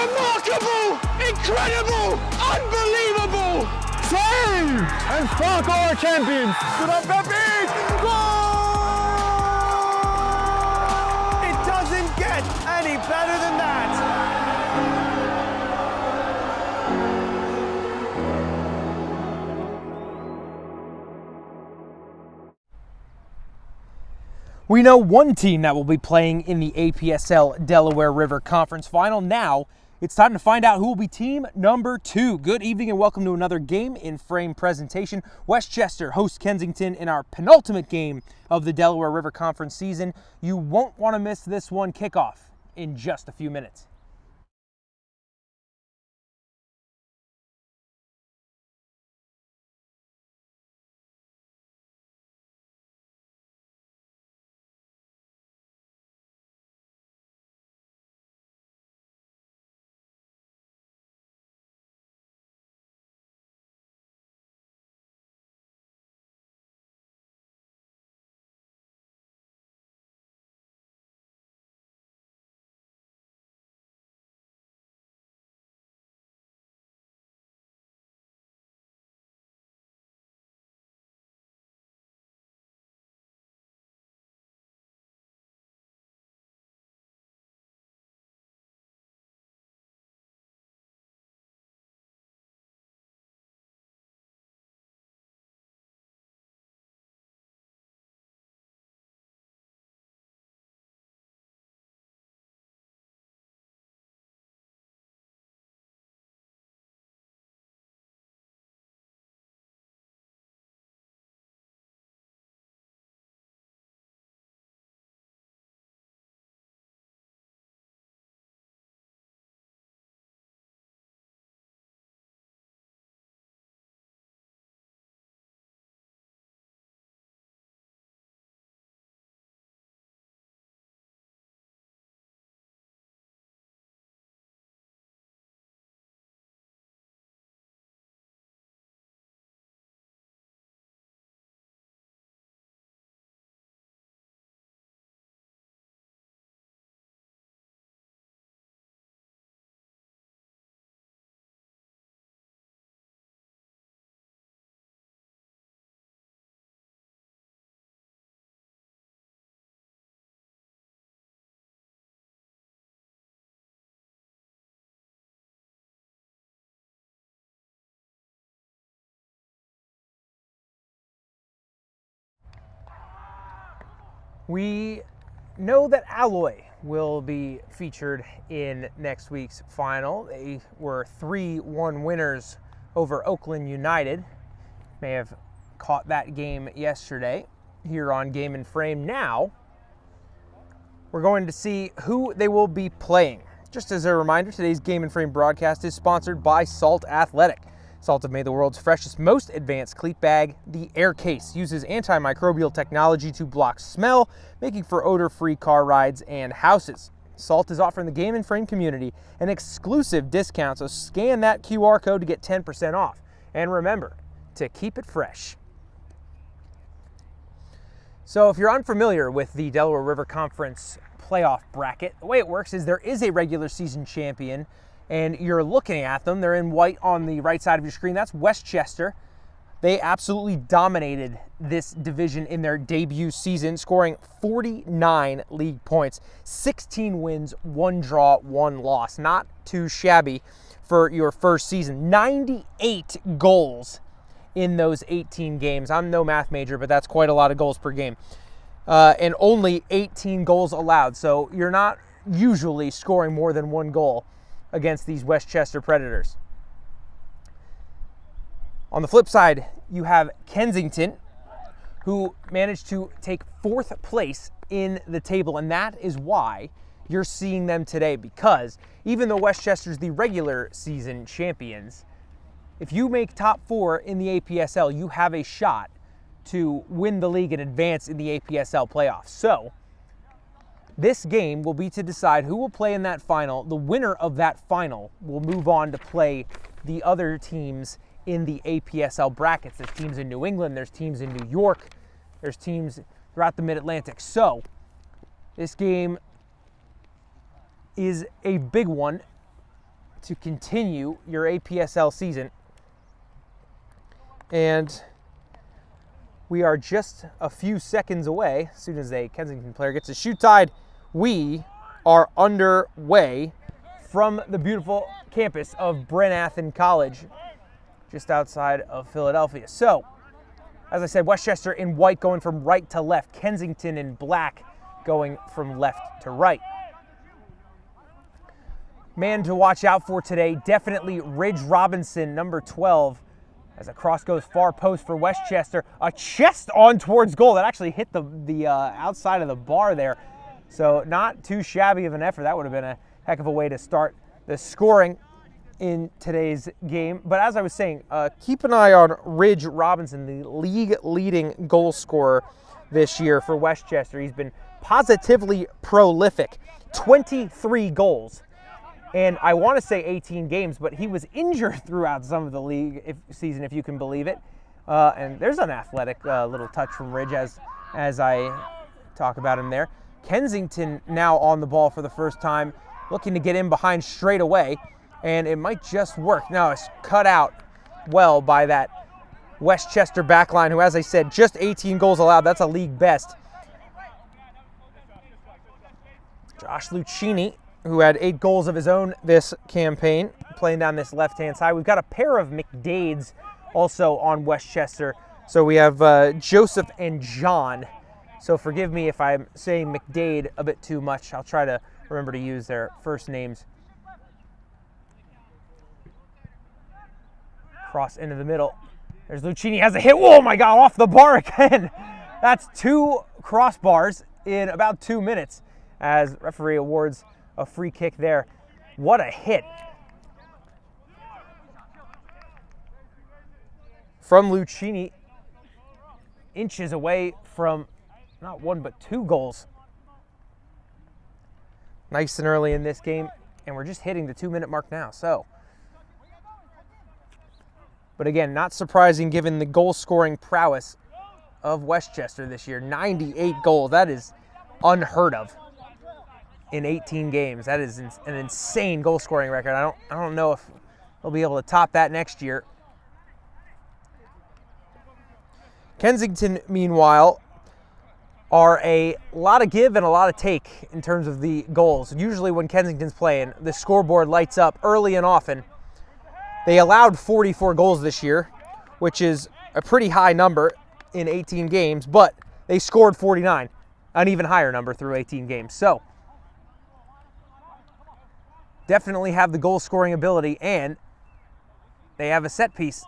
Remarkable! Incredible! Unbelievable! Save! And Spark our champions! Good on Pepe! Goal! It doesn't get any better than that! We know one team that will be playing in the APSL Delaware River Conference Final. Now, it's time to find out who will be team number 2. Good evening and welcome to another Game in Frame presentation. Westchester hosts Kensington in our penultimate game of the Delaware River Conference season. You won't want to miss this one. Kickoff in just a few minutes. We know that Alloy will be featured in next week's final. They were 3-1 winners over Oakland United. May have caught that game yesterday here on Game in Frame. Now, we're going to see who they will be playing. Just as a reminder, today's Game in Frame broadcast is sponsored by Salt Athletic. Salt have made the world's freshest, most advanced cleat bag. The Air Case uses antimicrobial technology to block smell, making for odor-free car rides and houses. Salt is offering the Game in Frame community an exclusive discount, so scan that QR code to get 10% off. And remember to keep it fresh. So if you're unfamiliar with the Delaware River Conference playoff bracket, the way it works is there is a regular season champion, and you're looking at them. They're in white on the right side of your screen. That's Westchester. They absolutely dominated this division in their debut season, scoring 49 league points, 16 wins, 1 draw, 1 loss. Not too shabby for your first season. 98 goals in those 18 games. I'm no math major, but that's quite a lot of goals per game. And only 18 goals allowed. So you're not usually scoring more than 1 goal against these Westchester Predators. On the flip side, you have Kensington, who managed to take 4th place in the table, and that is why you're seeing them today, because even though Westchester's the regular season champions, if you make top 4 in the APSL, you have a shot to win the league and advance in the APSL playoffs. So this game will be to decide who will play in that final. The winner of that final will move on to play the other teams in the APSL brackets. There's teams in New England, there's teams in New York, there's teams throughout the Mid-Atlantic. So this game is a big one. to continue your APSL season. And we are just a few seconds away. As soon as a Kensington player gets a shoot tied, we are underway from the beautiful campus of Brenathan College, just outside of Philadelphia. So, as I said, Westchester in white going from right to left. Kensington in black going from left to right. Man to watch out for today, definitely Ridge Robinson, number 12. As a cross goes far post for Westchester. A chest on towards goal. That actually hit the outside of the bar there. So not too shabby of an effort. That would have been a heck of a way to start the scoring in today's game. But as I was saying, keep an eye on Ridge Robinson, the league-leading goal scorer this year for Westchester. He's been positively prolific. 23 goals. And I want to say 18 games, but he was injured throughout some of the league season, if you can believe it. And there's an athletic little touch from Ridge as I talk about him there. Kensington now on the ball for the first time, looking to get in behind straight away, and it might just work. Now it's cut out well by that Westchester backline, who, as I said, just 18 goals allowed. That's a league best. Josh Lucchini, who had 8 goals of his own this campaign, playing down this left-hand side. We've got a pair of McDades also on Westchester. So we have Joseph and John. So forgive me if I'm saying McDade a bit too much. I'll try to remember to use their first names. Cross into the middle. There's Lucchini, has a hit. Oh my God, off the bar again. That's 2 crossbars in about 2 minutes as referee awards a free kick there. What a hit from Lucchini, inches away from not 1 but 2 goals. Nice and early in this game, and we're just hitting the 2-minute mark now. So, but again, not surprising given the goal-scoring prowess of Westchester this year. 98 goals. That is unheard of in 18 games. That is an insane goal-scoring record. I don't know if they'll be able to top that next year. Kensington, meanwhile, are a lot of give and a lot of take in terms of the goals. Usually when Kensington's playing, the scoreboard lights up early and often. They allowed 44 goals this year, which is a pretty high number in 18 games, but they scored 49, an even higher number through 18 games. So, definitely have the goal-scoring ability, and they have a set piece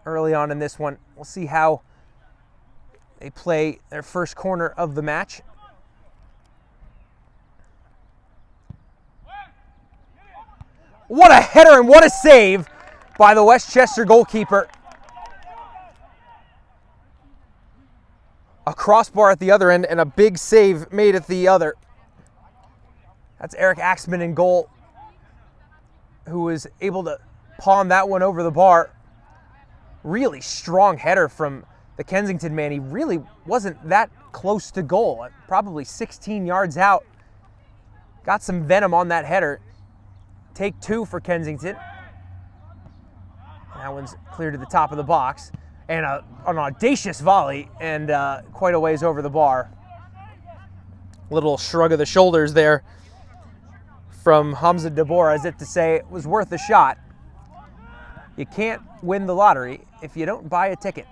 early on in this one. We'll see how they play their first corner of the match. What a header and what a save by the Westchester goalkeeper. A crossbar at the other end and a big save made at the other. That's Eric Axman in goal, who was able to palm that one over the bar. Really strong header from the Kensington man. He really wasn't that close to goal, probably 16 yards out. Got some venom on that header. Take 2 for Kensington. That one's clear to the top of the box. And an audacious volley and quite a ways over the bar. Little shrug of the shoulders there from Hamza Dabor, as if to say it was worth a shot. You can't win the lottery if you don't buy a ticket.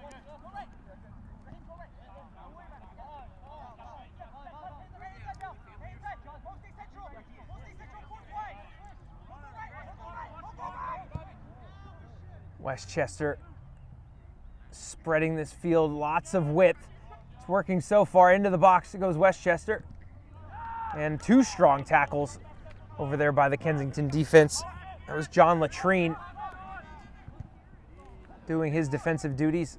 Westchester spreading this field, lots of width. It's working so far. Into the box it goes Westchester. And 2 strong tackles over there by the Kensington defense. That was John Latrine doing his defensive duties.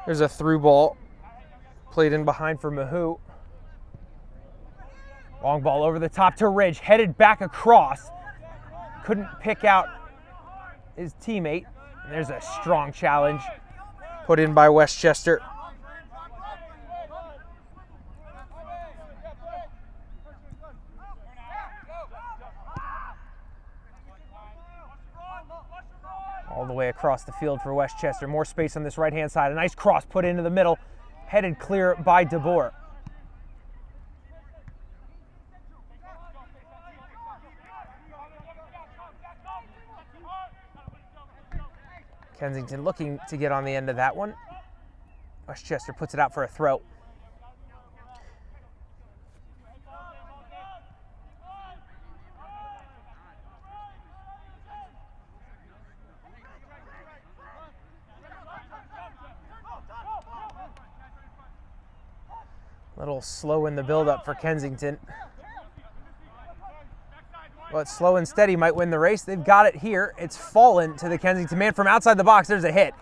There's a through ball played in behind for Mahou. Long ball over the top to Ridge, headed back across. Couldn't pick out his teammate. And there's a strong challenge put in by Westchester. All the way across the field for Westchester. More space on this right-hand side. A nice cross put into the middle, headed clear by DeBoer. Kensington looking to get on the end of that one. Westchester puts it out for a throw. A little slow in the build-up for Kensington. But slow and steady might win the race. They've got it here. It's fallen to the Kensington man from outside the box. There's a hit.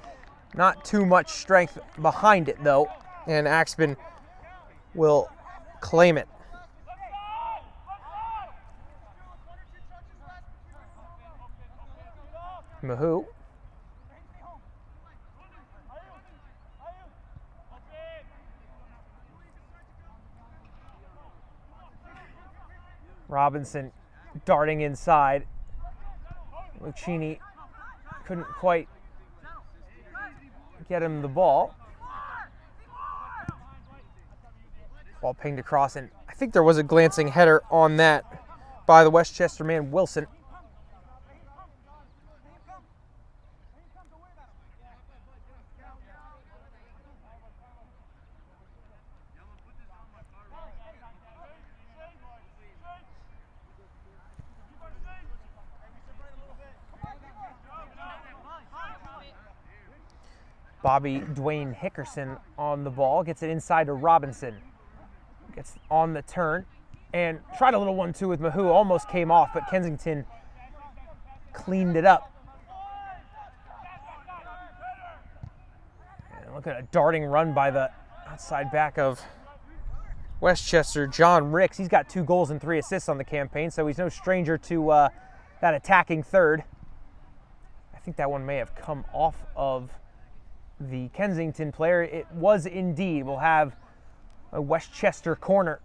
Not too much strength behind it, though. And Axman will claim it. Mahou. Robinson darting inside. Lucchini couldn't quite get him the ball. Ball pinged across, and I think there was a glancing header on that by the Westchester man, Wilson. Bobby Dwayne Hickerson on the ball, gets it inside to Robinson. Gets on the turn and tried a little 1-2 with Mahou, almost came off, but Kensington cleaned it up. And look at a darting run by the outside back of Westchester, John Ricks. He's got 2 goals and 3 assists on the campaign, so he's no stranger to that attacking third. I think that one may have come off of the Kensington player. It was indeed. We'll have a Westchester corner.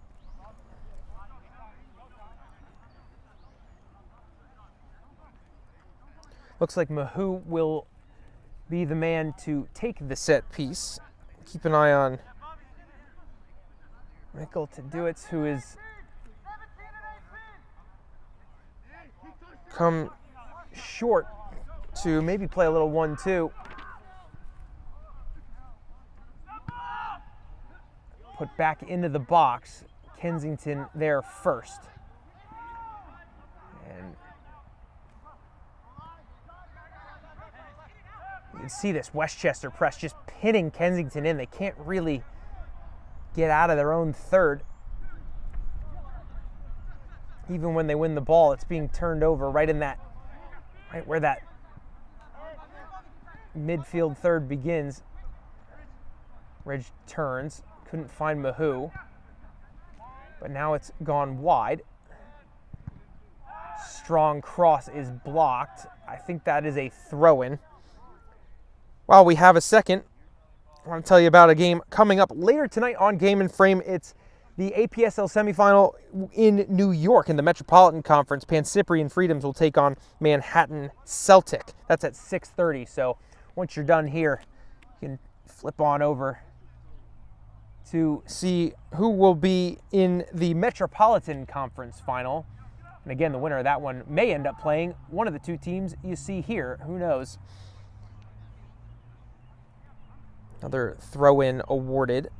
Looks like Mahou will be the man to take the set piece. Keep an eye on Mikkel Tadewitz, who is come short to maybe play a little 1-2. Put back into the box. Kensington there first. And you can see this Westchester press just pinning Kensington in. They can't really get out of their own third. Even when they win the ball, it's being turned over right where that midfield third begins. Ridge turns. Couldn't find Mahou, but now it's gone wide. Strong cross is blocked. I think that is a throw-in. While we have a second, I want to tell you about a game coming up later tonight on Game and Frame. It's the APSL semifinal in New York in the Metropolitan Conference. Pancyprian Freedoms will take on Manhattan Celtic. That's at 6:30, so once you're done here, you can flip on over to see who will be in the Metropolitan Conference final. And again, the winner of that one may end up playing one of the 2 teams you see here. Who knows? Another throw-in awarded.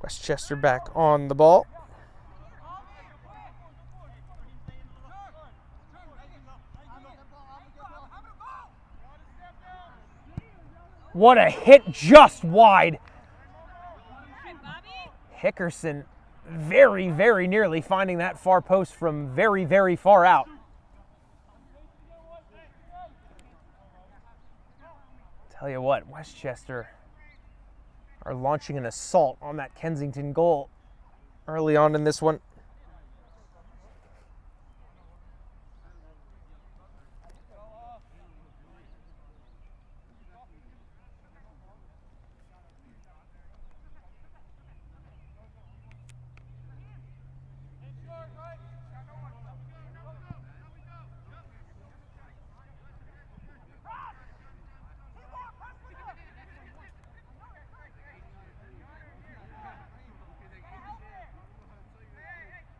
Westchester back on the ball. What a hit just wide. Hickerson very, very nearly finding that far post from very, very far out. Tell you what, Westchester are launching an assault on that Kensington goal early on in this one.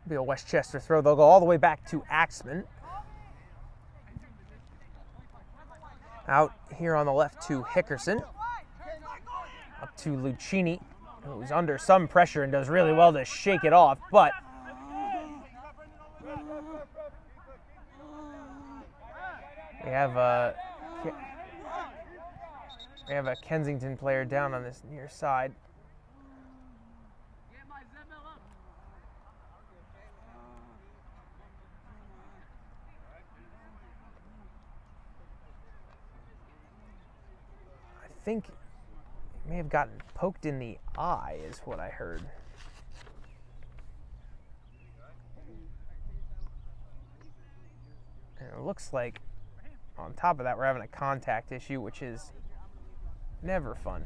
Be a Westchester throw. They'll go all the way back to Axman. Out here on the left to Hickerson. Up to Lucchini, who's under some pressure and does really well to shake it off, but we have a Kensington player down on this near side. I think he may have gotten poked in the eye, is what I heard. And it looks like, on top of that, we're having a contact issue, which is never fun.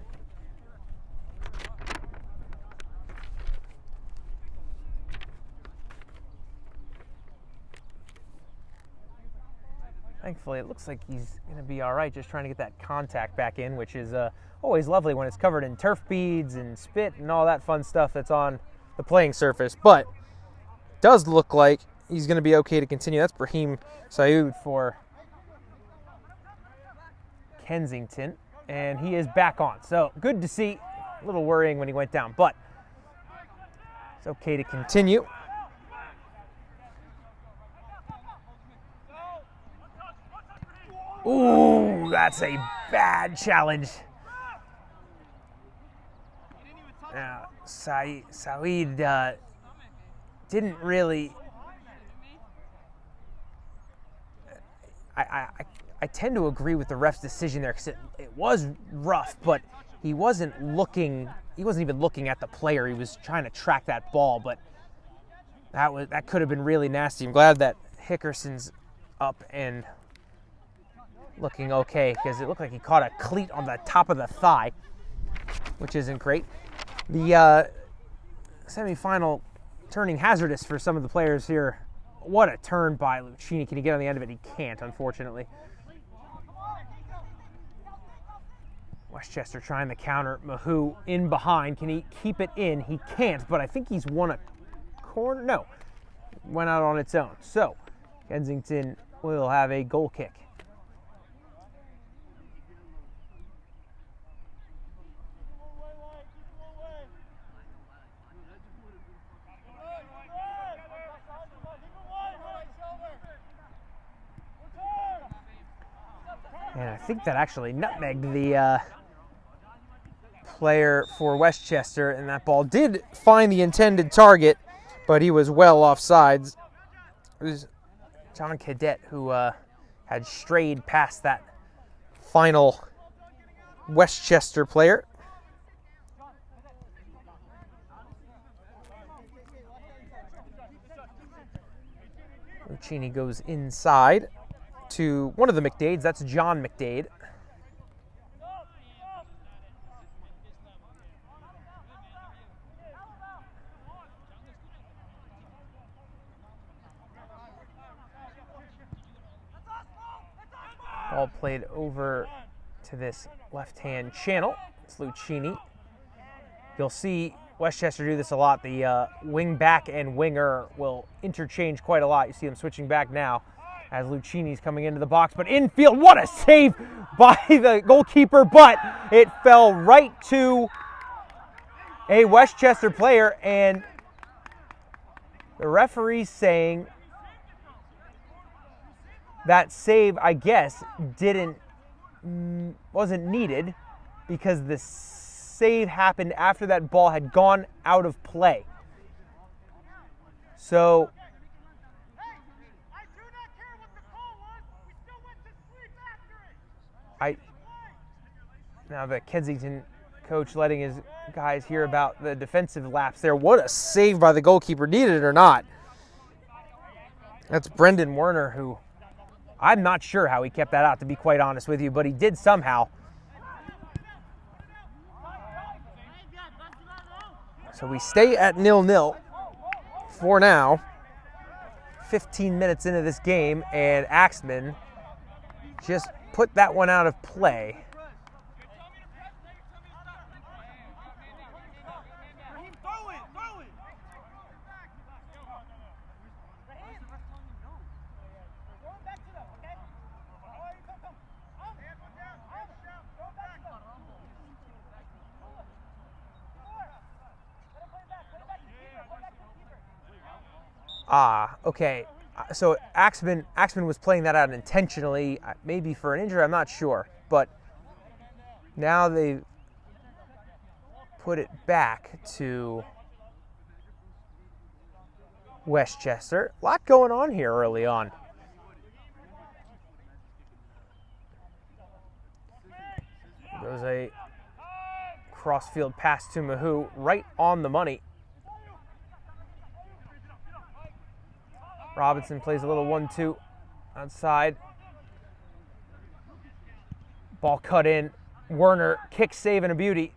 Thankfully, it looks like he's going to be all right, just trying to get that contact back in, which is always lovely when it's covered in turf beads and spit and all that fun stuff that's on the playing surface. But it does look like he's going to be okay to continue. That's Brahim Sayoud for Kensington, and he is back on. So good to see. A little worrying when he went down, but it's okay to continue. Ooh, that's a bad challenge. Now, Saeed didn't really... I tend to agree with the ref's decision there because it was rough, but he wasn't even looking at the player. He was trying to track that ball, but that could have been really nasty. I'm glad that Hickerson's up and looking okay, because it looked like he caught a cleat on the top of the thigh, which isn't great. The semifinal turning hazardous for some of the players here. What a turn by Lucchini. Can he get on the end of it? He can't, unfortunately. Westchester trying to counter. Mahou in behind. Can he keep it in? He can't, but I think he's won a corner. No, went out on its own. So Kensington will have a goal kick. And I think that actually nutmegged the player for Westchester, and that ball did find the intended target, but he was well offsides. It was John Cadet who had strayed past that final Westchester player. Lucchini goes inside to one of the McDades. That's John McDade. Ball played over to this left-hand channel. It's Lucchini. You'll see Westchester do this a lot. The wing back and winger will interchange quite a lot. You see them switching back now as Lucchini's coming into the box, but infield, what a save by the goalkeeper, but it fell right to a Westchester player, and the referee's saying that save, I guess, wasn't needed because the save happened after that ball had gone out of play. So Now the Kensington coach letting his guys hear about the defensive lapse there. What a save by the goalkeeper, needed it or not. That's Brendan Werner, who I'm not sure how he kept that out, to be quite honest with you, but he did somehow. So we stay at 0-0 for now. 15 minutes into this game, and Axman just put that one out of play. Okay. So Axman was playing that out intentionally, maybe for an injury, I'm not sure. But now they've put it back to Westchester. A lot going on here early on. There's a cross-field pass to Mahou, right on the money. Robinson plays a little 1-2 outside. Ball cut in. Werner, kick save and a beauty.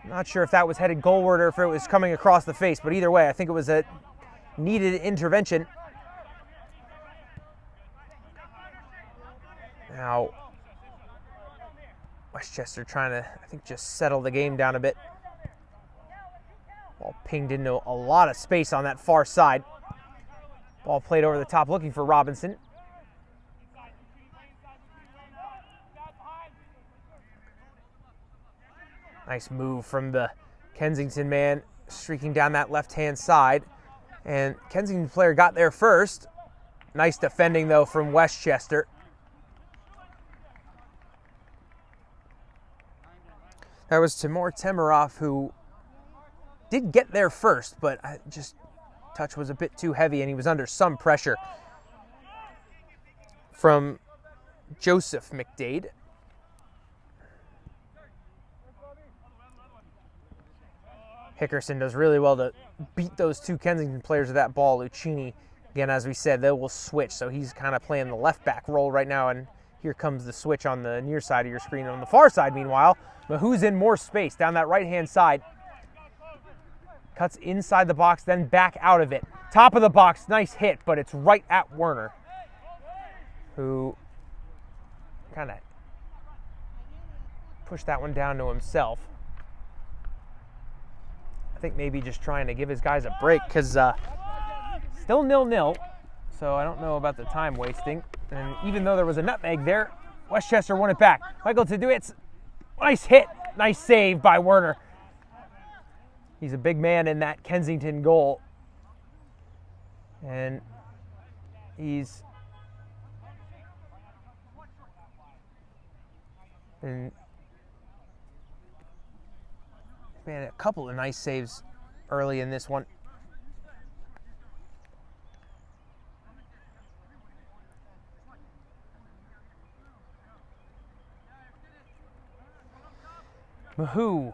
Not sure if that was headed goalward or if it was coming across the face, but either way, I think it was a needed intervention. Now, Westchester trying to, I think, just settle the game down a bit. Ball pinged into a lot of space on that far side. Ball played over the top, looking for Robinson. Nice move from the Kensington man, streaking down that left-hand side. And Kensington player got there first. Nice defending, though, from Westchester. That was Timur Temirov, who did get there first, but just touch was a bit too heavy and he was under some pressure from Joseph McDade. Hickerson does really well to beat those two Kensington players with that ball. Lucchini, again, as we said, they will switch, so he's kind of playing the left back role right now, and here comes the switch on the near side of your screen. On the far side, meanwhile, Mahou's in more space down that right-hand side. Cuts inside the box, then back out of it. Top of the box, nice hit, but it's right at Werner, who kind of pushed that one down to himself. I think maybe just trying to give his guys a break, because still 0-0, so I don't know about the time wasting. And even though there was a nutmeg there, Westchester won it back. Michael Tadewitz, nice hit, nice save by Werner. He's a big man in that Kensington goal. And he's been, man, a couple of nice saves early in this one. Mahou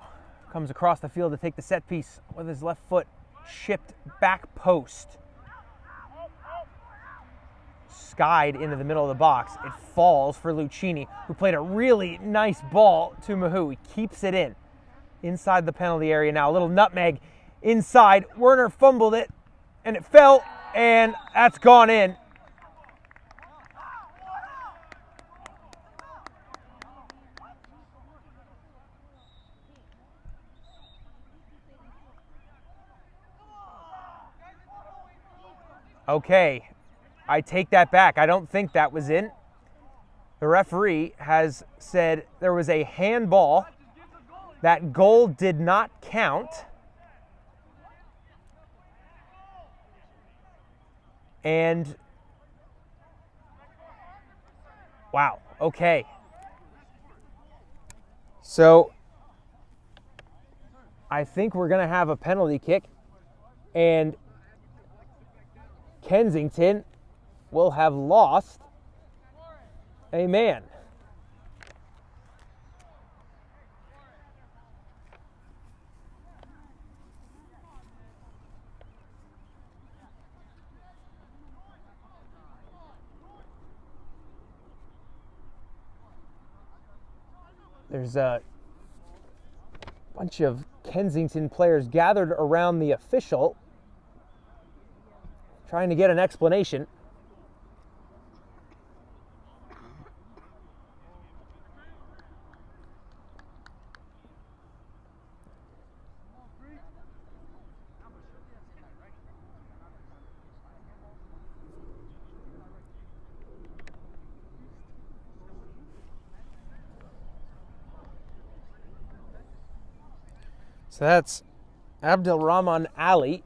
comes across the field to take the set piece with his left foot, chipped back post. Skied into the middle of the box. It falls for Lucchini, who played a really nice ball to Mahou. He keeps it in. Inside the penalty area now. A little nutmeg inside. Werner fumbled it, and it fell, and that's gone in. Okay, I take that back. I don't think that was in. The referee has said there was a handball. That goal did not count. And, wow, okay. So, I think we're going to have a penalty kick, and Kensington will have lost a man. There's a bunch of Kensington players gathered around the official, trying to get an explanation. So that's Abdelrahman Ali,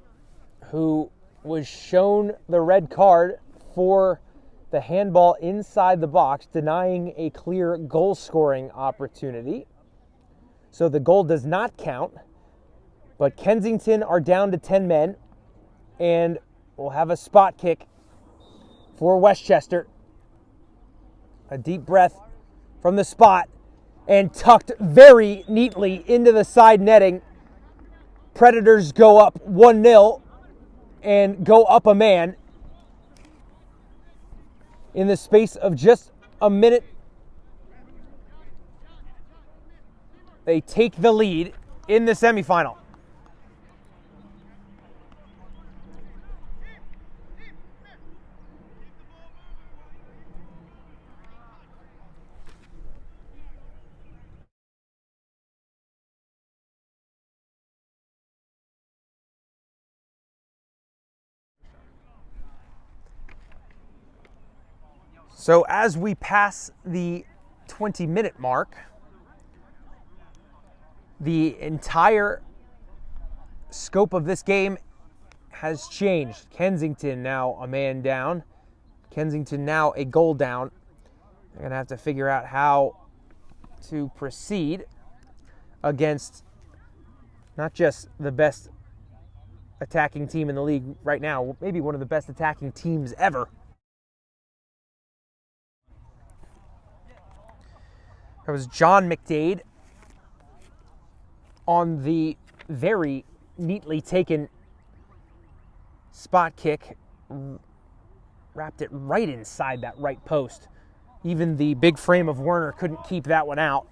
who was shown the red card for the handball inside the box, denying a clear goal-scoring opportunity. So the goal does not count, but Kensington are down to 10 men, and we'll have a spot kick for Westchester. A deep breath from the spot, and tucked very neatly into the side netting. Predators go up 1-0 and go up a man in the space of just a minute. They take the lead in the semifinal. So as we pass the 20-minute mark, the entire scope of this game has changed. Kensington now a man down. Kensington now a goal down. They're going to have to figure out how to proceed against not just the best attacking team in the league right now, maybe one of the best attacking teams ever. That was John McDade on the very neatly taken spot kick. Wrapped it right inside that right post. Even the big frame of Werner couldn't keep that one out.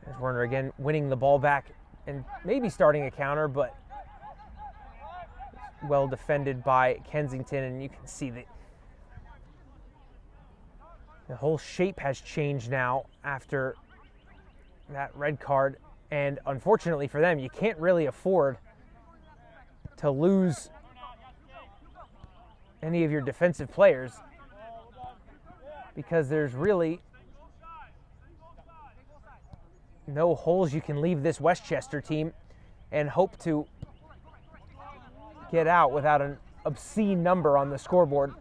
There's Werner again, winning the ball back and maybe starting a counter, but well defended by Kensington, and you can see that the whole shape has changed now after that red card, and unfortunately for them, you can't really afford to lose any of your defensive players because there's really no holes you can leave this Westchester team and hope to get out without an obscene number on the scoreboard.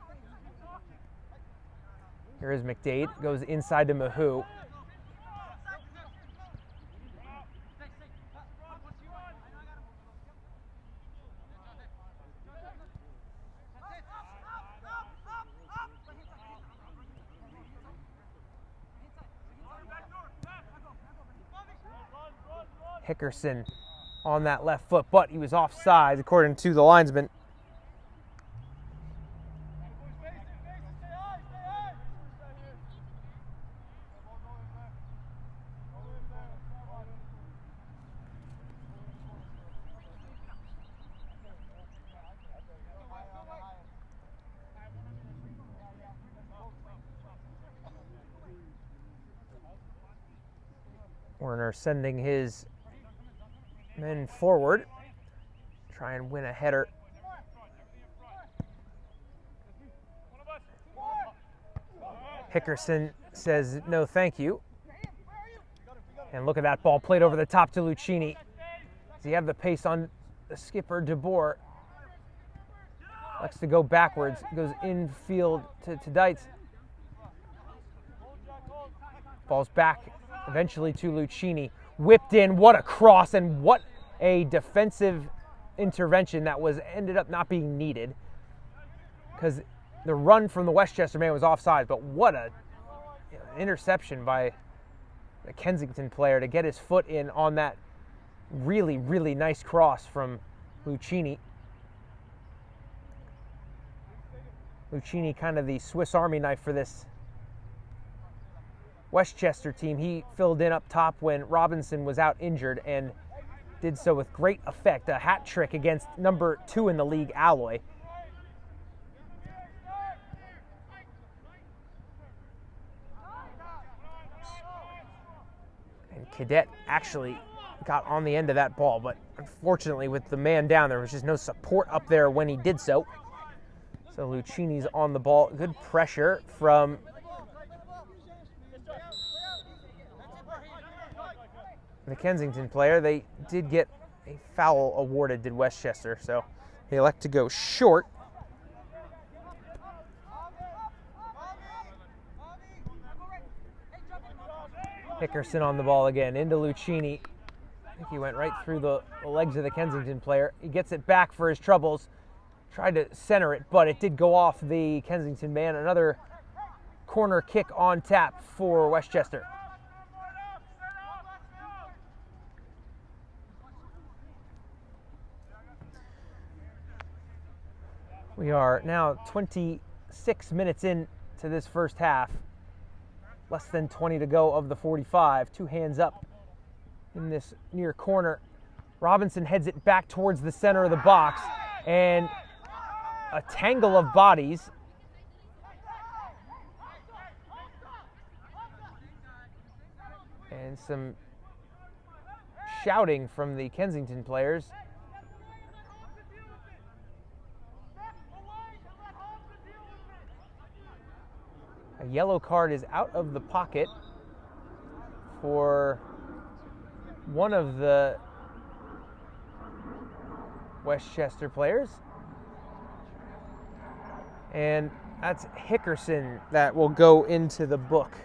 Here is McDade, goes inside to Mahou. Hickerson on that left foot, but he was offside according to the linesman. Werner sending his men forward, try and win a header. Hickerson says no thank you. And look at that ball played over the top to Lucchini. Does he have the pace on the skipper, DeBoer? Likes to go backwards, goes infield to Deitz. Ball's back eventually to Lucchini. Whipped in, what a cross, and what a defensive intervention that was ended up not being needed because the run from the Westchester man was offside, but what a interception by the Kensington player to get his foot in on that really, really nice cross from Lucchini. Lucchini, kind of the Swiss Army knife for this Westchester team. He filled in up top when Robinson was out injured and did so with great effect. A hat trick against number 2 in the league, Alloy. And Cadet actually got on the end of that ball, but unfortunately with the man down, there was just no support up there when he did so. So Lucchini's on the ball. Good pressure from the Kensington player. They did get a foul awarded, did Westchester, so they elect to go short. Hickerson on the ball again, into Lucchini. I think he went right through the legs of the Kensington player. He gets it back for his troubles. Tried to center it, but it did go off the Kensington man. Another corner kick on tap for Westchester. We are now 26 minutes into this first half. Less than 20 to go of the 45. 2 hands up in this near corner. Robinson heads it back towards the center of the box, and a tangle of bodies. And some shouting from the Kensington players. A yellow card is out of the pocket for one of the Westchester players. And that's Hickerson that will go into the book.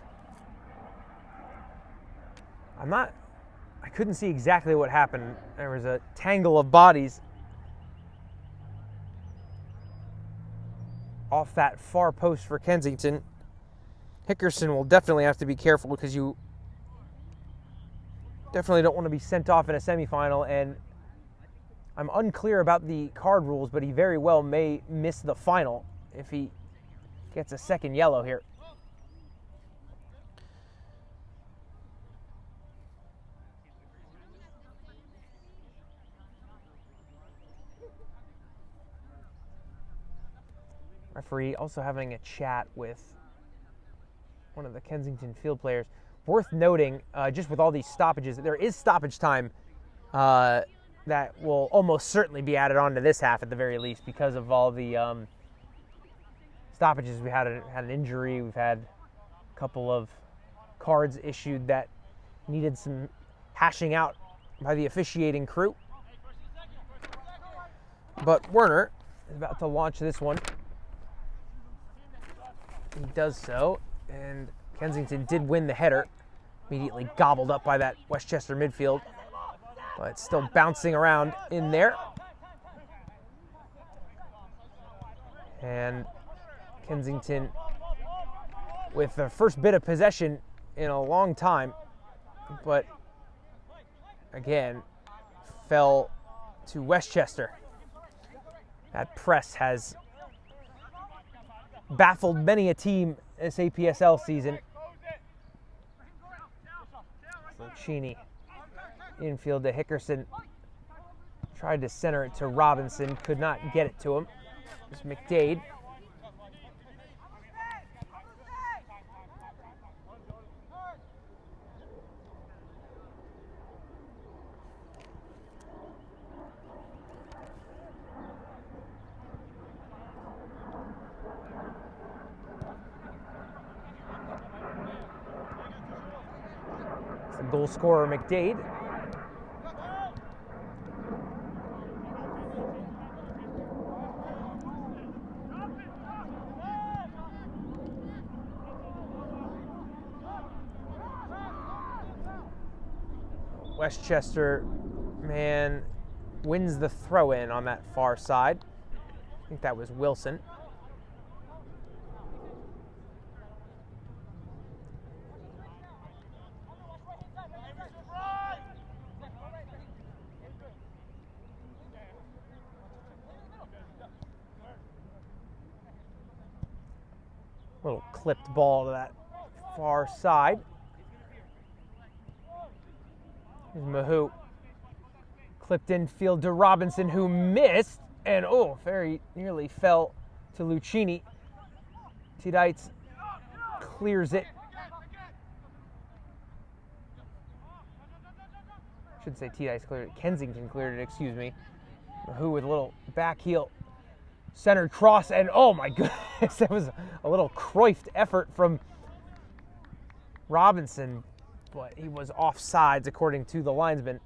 I couldn't see exactly what happened. There was a tangle of bodies off that far post for Kensington. Hickerson will definitely have to be careful because you definitely don't want to be sent off in a semifinal, and I'm unclear about the card rules, but he very well may miss the final if he gets a second yellow here. Referee also having a chat with one of the Kensington field players. Worth noting, just with all these stoppages, there is stoppage time that will almost certainly be added on to this half at the very least because of all the stoppages. We had an injury. We've had a couple of cards issued that needed some hashing out by the officiating crew. But Werner is about to launch this one. He does so, and Kensington did win the header. Immediately gobbled up by that Westchester midfield, but still bouncing around in there. And Kensington with the first bit of possession in a long time, but again fell to Westchester. That press has baffled many a team this APSL season. Lucchini infield to Hickerson. Tried to center it to Robinson, could not get it to him. It's McDade. Goal scorer McDade. Westchester man wins the throw-in on that far side. I think that was Wilson. Little clipped ball to that far side. Here's Mahou. Clipped infield to Robinson, who missed, and very nearly fell to Lucchini. Tidites clears it. I should say Tidites cleared it. Kensington cleared it, excuse me. Mahou with a little back heel centered cross, and oh my goodness, that was a little Cruyffed effort from Robinson, but he was offsides according to the linesman.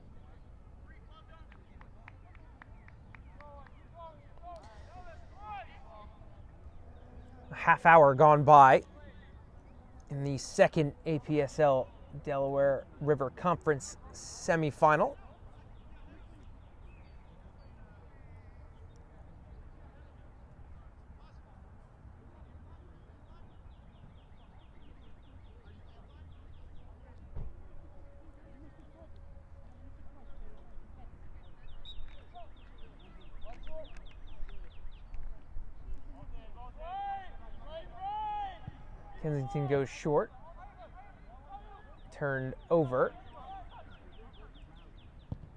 A half hour gone by in the second APSL Delaware River Conference semifinal. Kensington goes short. Turned over.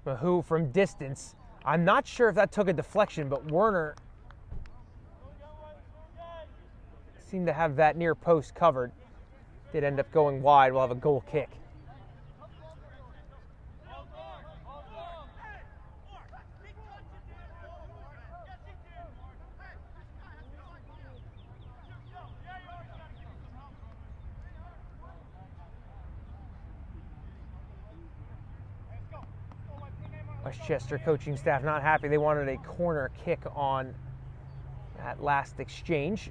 Mahou from distance. I'm not sure if that took a deflection, but Werner seemed to have that near post covered. Did end up going wide. We'll have a goal kick. Westchester coaching staff not happy. They wanted a corner kick on that last exchange.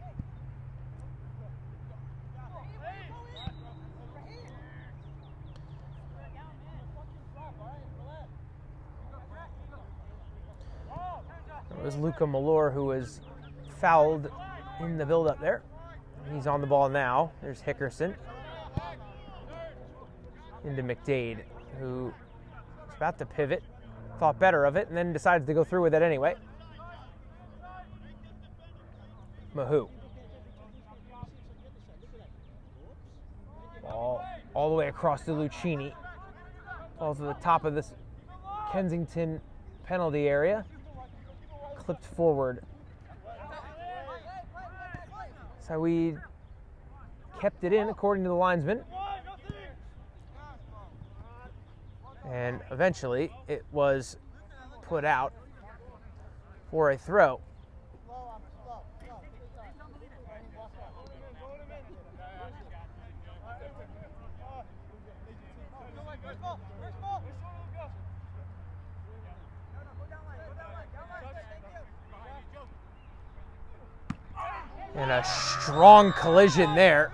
It was Luca Malor who was fouled in the build-up there. He's on the ball now. There's Hickerson. Into McDade, who is about to pivot. Thought better of it, and then decides to go through with it anyway. Mahou. Ball all the way across to Lucchini. Falls to the top of this Kensington penalty area. Clipped forward. So we kept it in, according to the linesman. And eventually it was put out for a throw. And a strong collision there.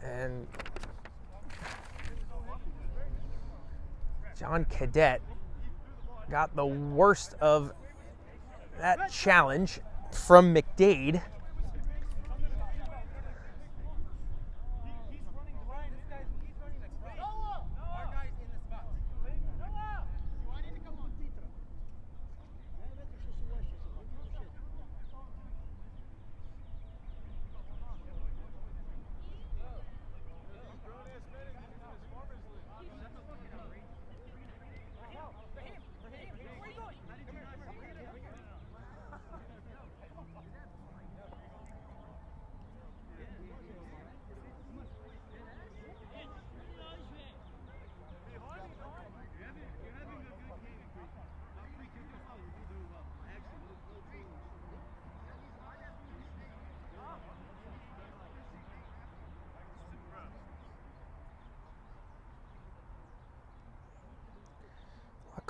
And John Cadet got the worst of that challenge from McDade.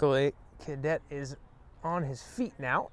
Luckily, Cadet is on his feet now.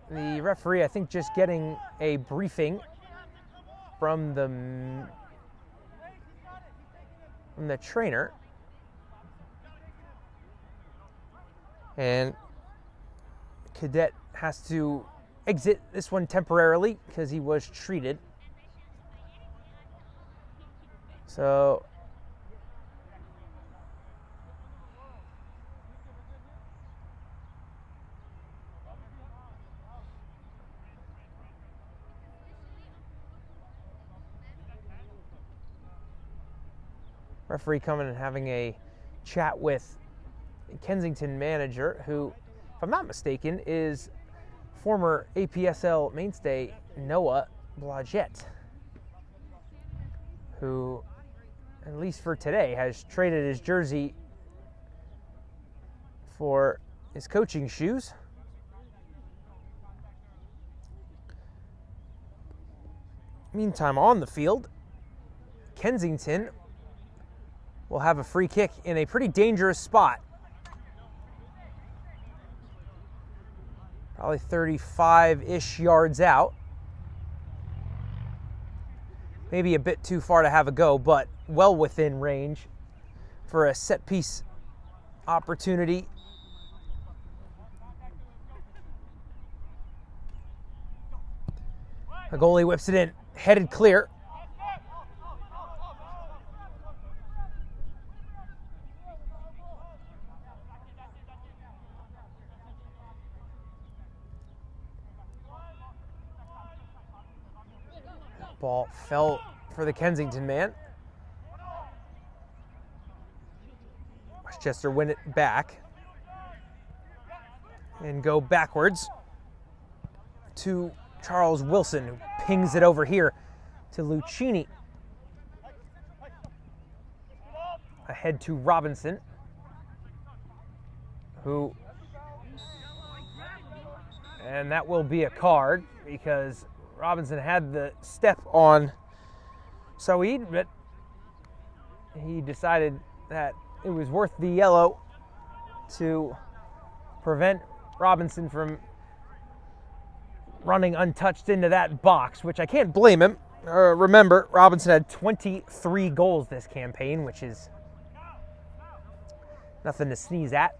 the referee, I think, just getting a briefing from the trainer. And Cadet has to exit this one temporarily because he was treated. So referee coming and having a chat with Kensington manager, who, if I'm not mistaken, is former APSL mainstay Noah Blodgett, who, at least for today, has traded his jersey for his coaching shoes. Meantime, on the field, Kensington will have a free kick in a pretty dangerous spot. Probably 35-ish yards out. Maybe a bit too far to have a go, but well within range for a set-piece opportunity. A goalie whips it in, headed clear. Ball fell for the Kensington man. Westchester win it back and go backwards to Charles Wilson, who pings it over here to Lucchini. Ahead to Robinson, who, and that will be a card because Robinson had the step on Saeed, but he decided that it was worth the yellow to prevent Robinson from running untouched into that box, which I can't blame him. Remember, Robinson had 23 goals this campaign, which is nothing to sneeze at.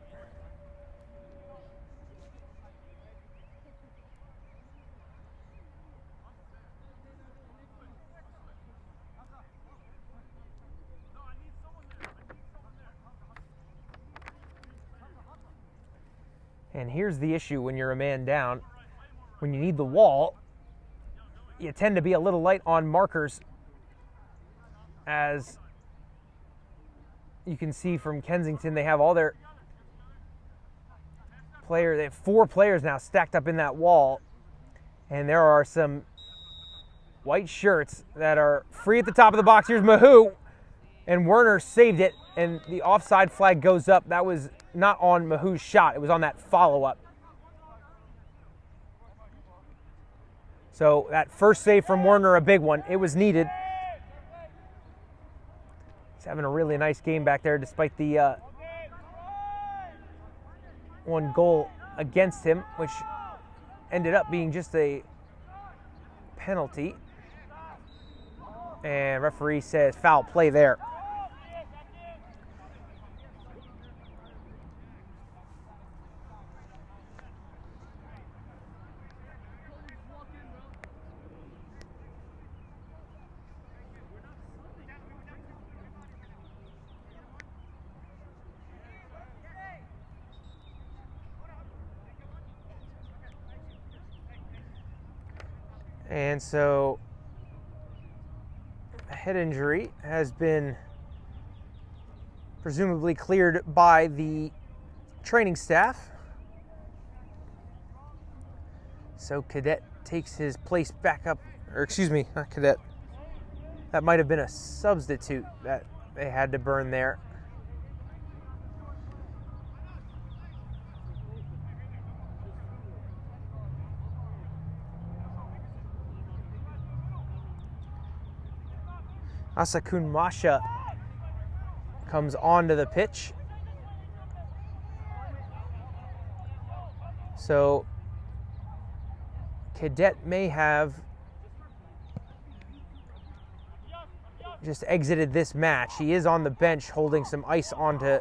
And here's the issue when you're a man down. When you need the wall, you tend to be a little light on markers, as you can see from Kensington. They have all their players. They have 4 players now stacked up in that wall, and there are some white shirts that are free at the top of the box. Here's Mahou, and Werner saved it, and the offside flag goes up. That was not on Mahou's shot. It was on that follow-up. So that first save from Werner, a big one. It was needed. He's having a really nice game back there despite the 1 goal against him, which ended up being just a penalty. And referee says foul play there. And so a head injury has been presumably cleared by the training staff. So Cadet takes his place back up, or excuse me, not Cadet. That might have been a substitute that they had to burn there. Asakun Masha comes onto the pitch. So Cadet may have just exited this match. He is on the bench holding some ice onto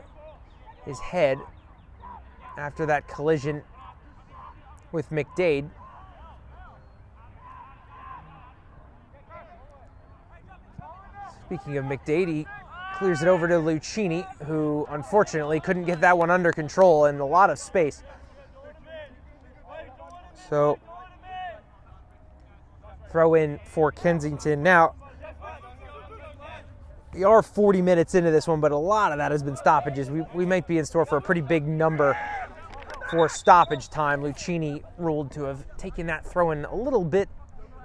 his head after that collision with McDade. Speaking of McDade, he clears it over to Lucchini, who unfortunately couldn't get that one under control and a lot of space. So, throw in for Kensington. Now, we are 40 minutes into this one, but a lot of that has been stoppages. We might be in store for a pretty big number for stoppage time. Lucchini ruled to have taken that throw in a little bit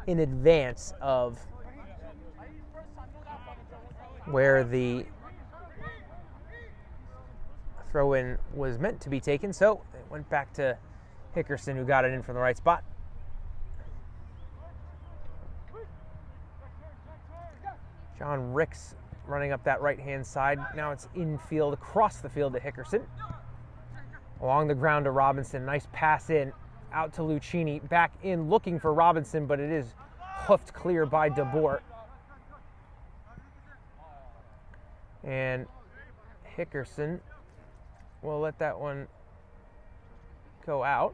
in advance of where the throw-in was meant to be taken. So it went back to Hickerson, who got it in from the right spot. John Ricks running up that right-hand side. Now it's infield, across the field to Hickerson. Along the ground to Robinson. Nice pass in, out to Lucchini. Back in, looking for Robinson, but it is hoofed clear by DeBoer. And Hickerson will let that one go out.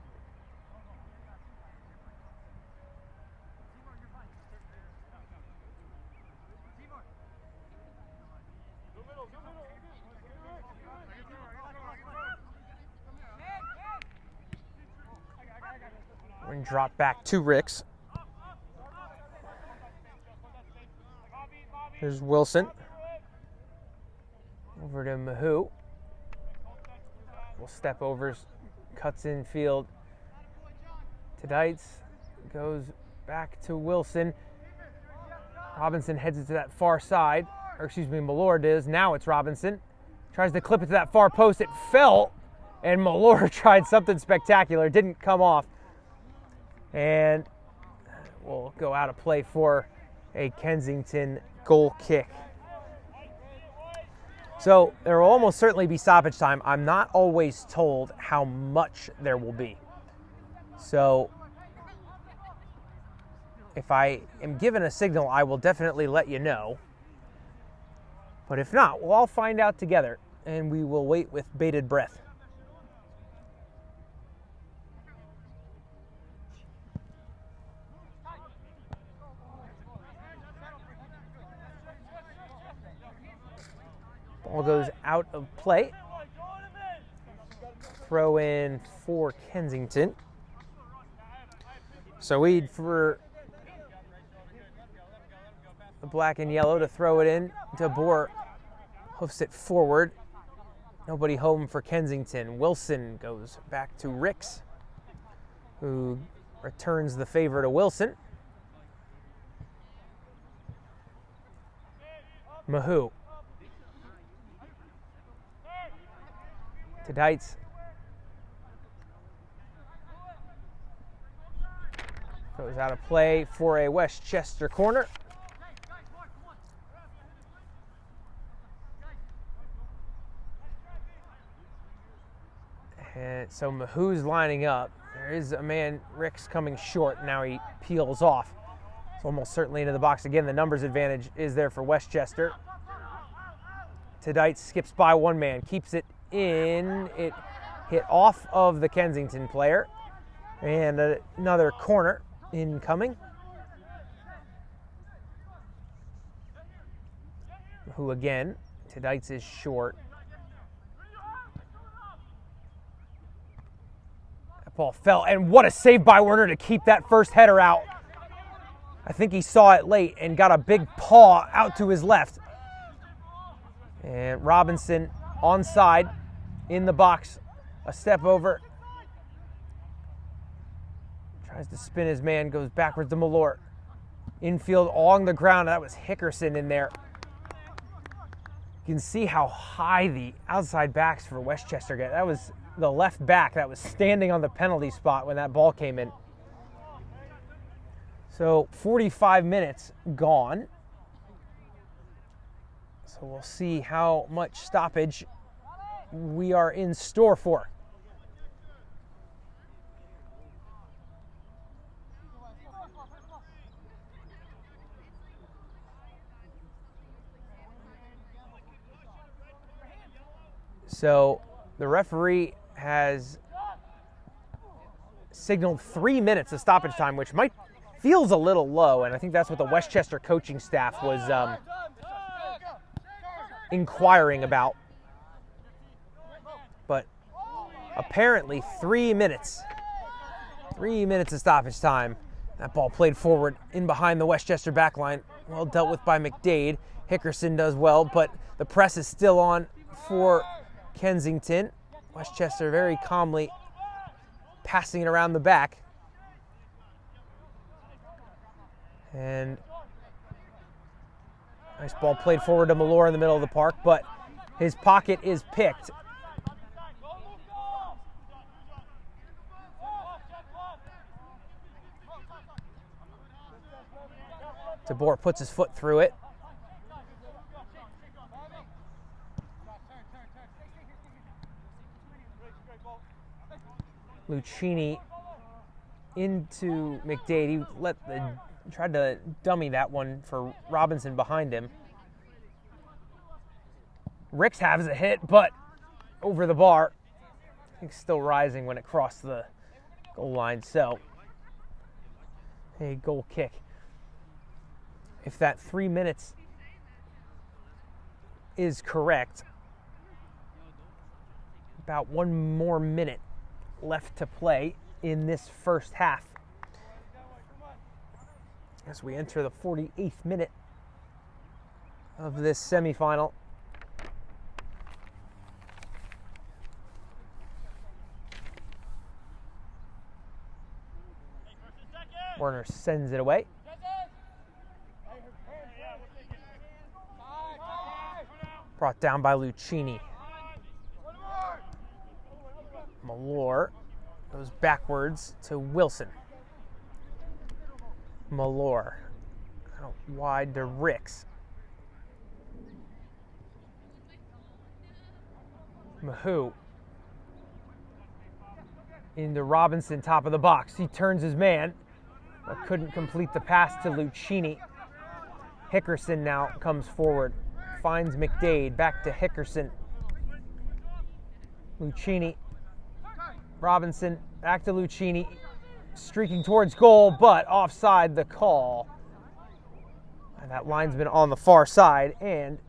And drop back to Ricks. Here's Wilson. Over to Mahou. Will step overs, cuts in field. Tedites goes back to Wilson. Robinson heads it to that far side, or excuse me, Malor does. Now it's Robinson. Tries to clip it to that far post. It fell, and Malor tried something spectacular. Didn't come off. And will go out of play for a Kensington goal kick. So there will almost certainly be stoppage time. I'm not always told how much there will be. So if I am given a signal, I will definitely let you know. But if not, we'll all find out together, and we will wait with bated breath. Ball goes out of play. Throw in for Kensington. Saeed for the black and yellow to throw it in. DeBoer hoofs it forward. Nobody home for Kensington. Wilson goes back to Ricks, who returns the favor to Wilson. Mahou. Tedites. Goes out of play for a Westchester corner. And so Mahou's lining up. There is a man, Ricks, coming short. Now he peels off. It's almost certainly into the box again. The numbers advantage is there for Westchester. Tedites skips by one man, keeps it in. It hit off of the Kensington player. And another corner incoming. Who again, Tedites is short. That ball fell, and what a save by Werner to keep that first header out. I think he saw it late and got a big paw out to his left. And Robinson onside in the box, a step over. Tries to spin his man, goes backwards to Malort. Infield along the ground, that was Hickerson in there. You can see how high the outside backs for Westchester get. That was the left back that was standing on the penalty spot when that ball came in. So 45 minutes gone. So we'll see how much stoppage we are in store for. So the referee has signaled 3 minutes of stoppage time, which feels a little low, and I think that's what the Westchester coaching staff was inquiring about. But apparently 3 minutes. 3 minutes of stoppage time. That ball played forward in behind the Westchester backline. Well dealt with by McDade. Hickerson does well, but the press is still on for Kensington. Westchester very calmly passing it around the back. And nice ball played forward to Malore in the middle of the park, but his pocket is picked. DeBoer puts his foot through it. Lucchini into McDade. He tried to dummy that one for Robinson behind him. Ricks has a hit, but over the bar. I think still rising when it crossed the goal line. So, a goal kick. If that 3 minutes is correct, about one more minute left to play in this first half as we enter the 48th minute of this semifinal. Werner sends it away. Brought down by Lucchini. Malore goes backwards to Wilson. Malore out wide to Ricks. Mahu into Robinson, top of the box. He turns his man, but couldn't complete the pass to Lucchini. Hickerson now comes forward, finds McDade, back to Hickerson. Lucchini, Robinson, back to Lucchini, streaking towards goal, but offside the call. And that linesman on the far side, and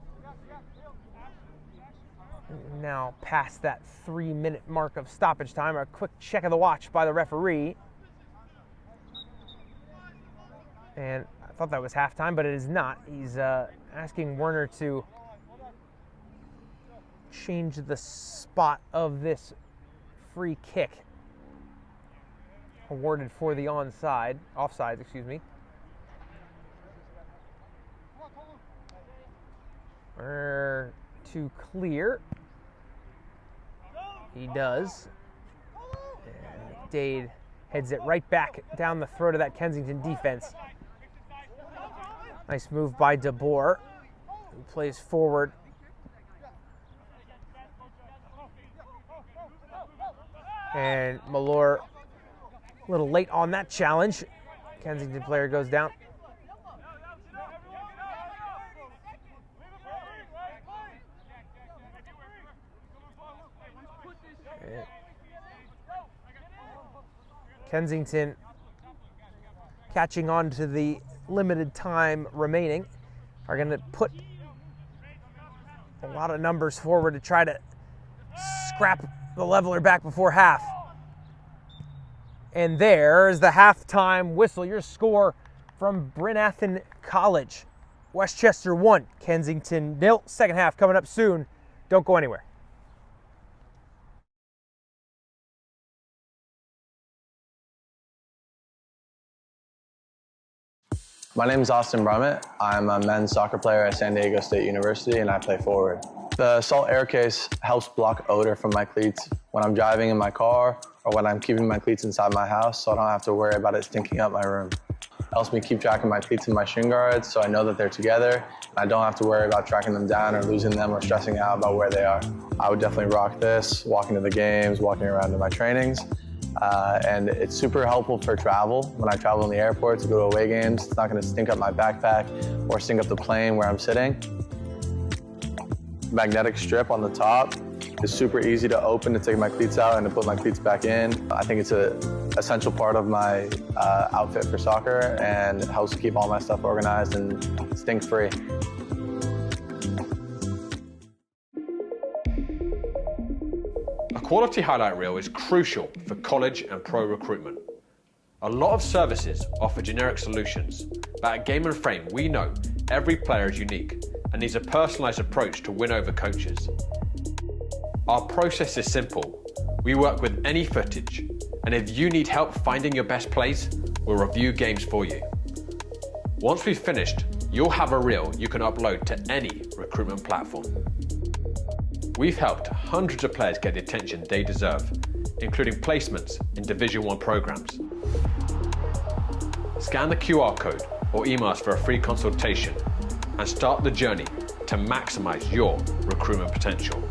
now past that 3 minute mark of stoppage time. A quick check of the watch by the referee. And I thought that was halftime, but it is not. He's asking Werner to change the spot of this free kick awarded for the offside, excuse me. Werner to clear. He does. And McDade heads it right back down the throat of that Kensington defense. Nice move by DeBoer, who plays forward. And Malore a little late on that challenge. Kensington player goes down. Kensington catching on to the limited time remaining are going to put a lot of numbers forward to try to scrap the leveler back before half. And there's the halftime whistle. Your score from Brynathan College. Westchester 1, Kensington 0. Second half coming up soon. Don't go anywhere. My name is Austin Brummett. I'm a men's soccer player at San Diego State University, and I play forward. The Salt Air Case helps block odor from my cleats when I'm driving in my car or when I'm keeping my cleats inside my house, so I don't have to worry about it stinking up my room. It helps me keep track of my cleats and my shin guards, so I know that they're together, and I don't have to worry about tracking them down or losing them or stressing out about where they are. I would definitely rock this, walking to the games, walking around to my trainings. And it's super helpful for travel. When I travel in the airport to go to away games, it's not going to stink up my backpack or stink up the plane where I'm sitting. Magnetic strip on the top is super easy to open to take my cleats out and to put my cleats back in. I think it's an essential part of my outfit for soccer, and it helps keep all my stuff organized and stink-free. A quality highlight reel is crucial for college and pro recruitment. A lot of services offer generic solutions, but at Game & Frame we know every player is unique and needs a personalised approach to win over coaches. Our process is simple. We work with any footage, and if you need help finding your best plays, we'll review games for you. Once we've finished, you'll have a reel you can upload to any recruitment platform. We've helped hundreds of players get the attention they deserve, including placements in Division 1 programs. Scan the QR code or email us for a free consultation and start the journey to maximize your recruitment potential.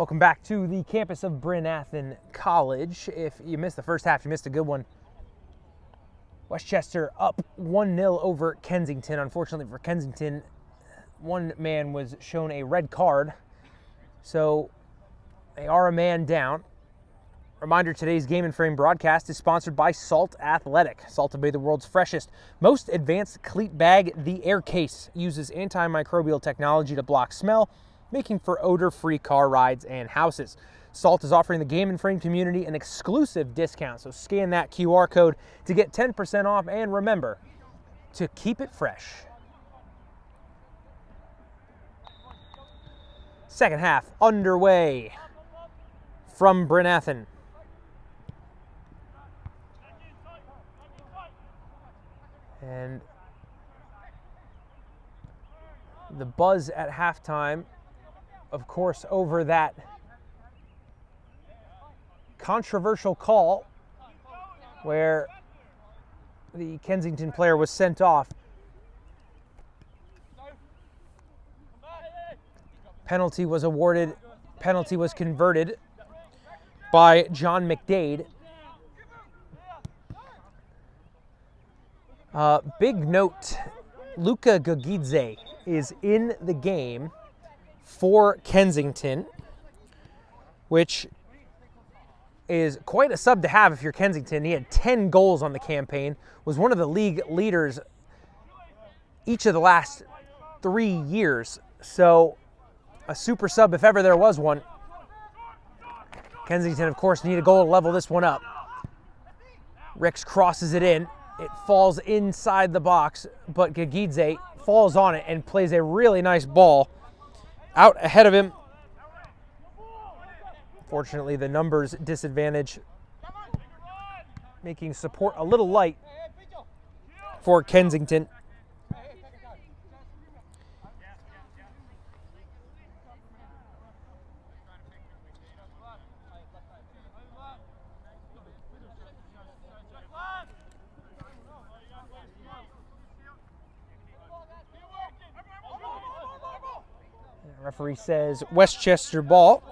Welcome back to the campus of Bryn Athyn College. If you missed the first half, you missed a good one. Westchester up 1-0 over Kensington. Unfortunately for Kensington, one man was shown a red card, so they are a man down. Reminder, today's Game and Frame broadcast is sponsored by Salt Athletic. Salt to be the world's freshest, most advanced cleat bag. The Air Case uses antimicrobial technology to block smell, making for odor-free car rides and houses. Salt is offering the Game and Frame community an exclusive discount, so scan that QR code to get 10% off, and remember to keep it fresh. Second half underway from Bryn Athyn. And the buzz at halftime, of course, over that controversial call where the Kensington player was sent off. Penalty was awarded, penalty was converted by John McDade. Big note, Luka Gogidze is in the game for Kensington, which is quite a sub to have if you're Kensington. He had 10 goals on the campaign, was one of the league leaders each of the last 3 years. So a super sub if ever there was one. Kensington, of course, need a goal to level this one up. Ricks crosses it in. It falls inside the box, but Gogidze falls on it and plays a really nice ball out ahead of him. Fortunately, the numbers disadvantage, making support a little light for Kensington. The referee says Westchester ball.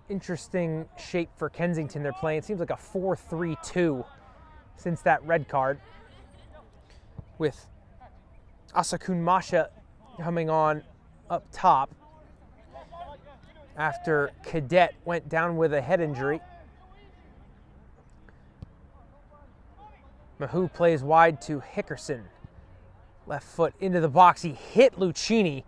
Interesting shape for Kensington they're playing. It seems like a 4-3-2 since that red card, with Asakun Masha coming on up top after Cadet went down with a head injury. Mahu plays wide to Hickerson. Left foot into the box. He hit Lucchini,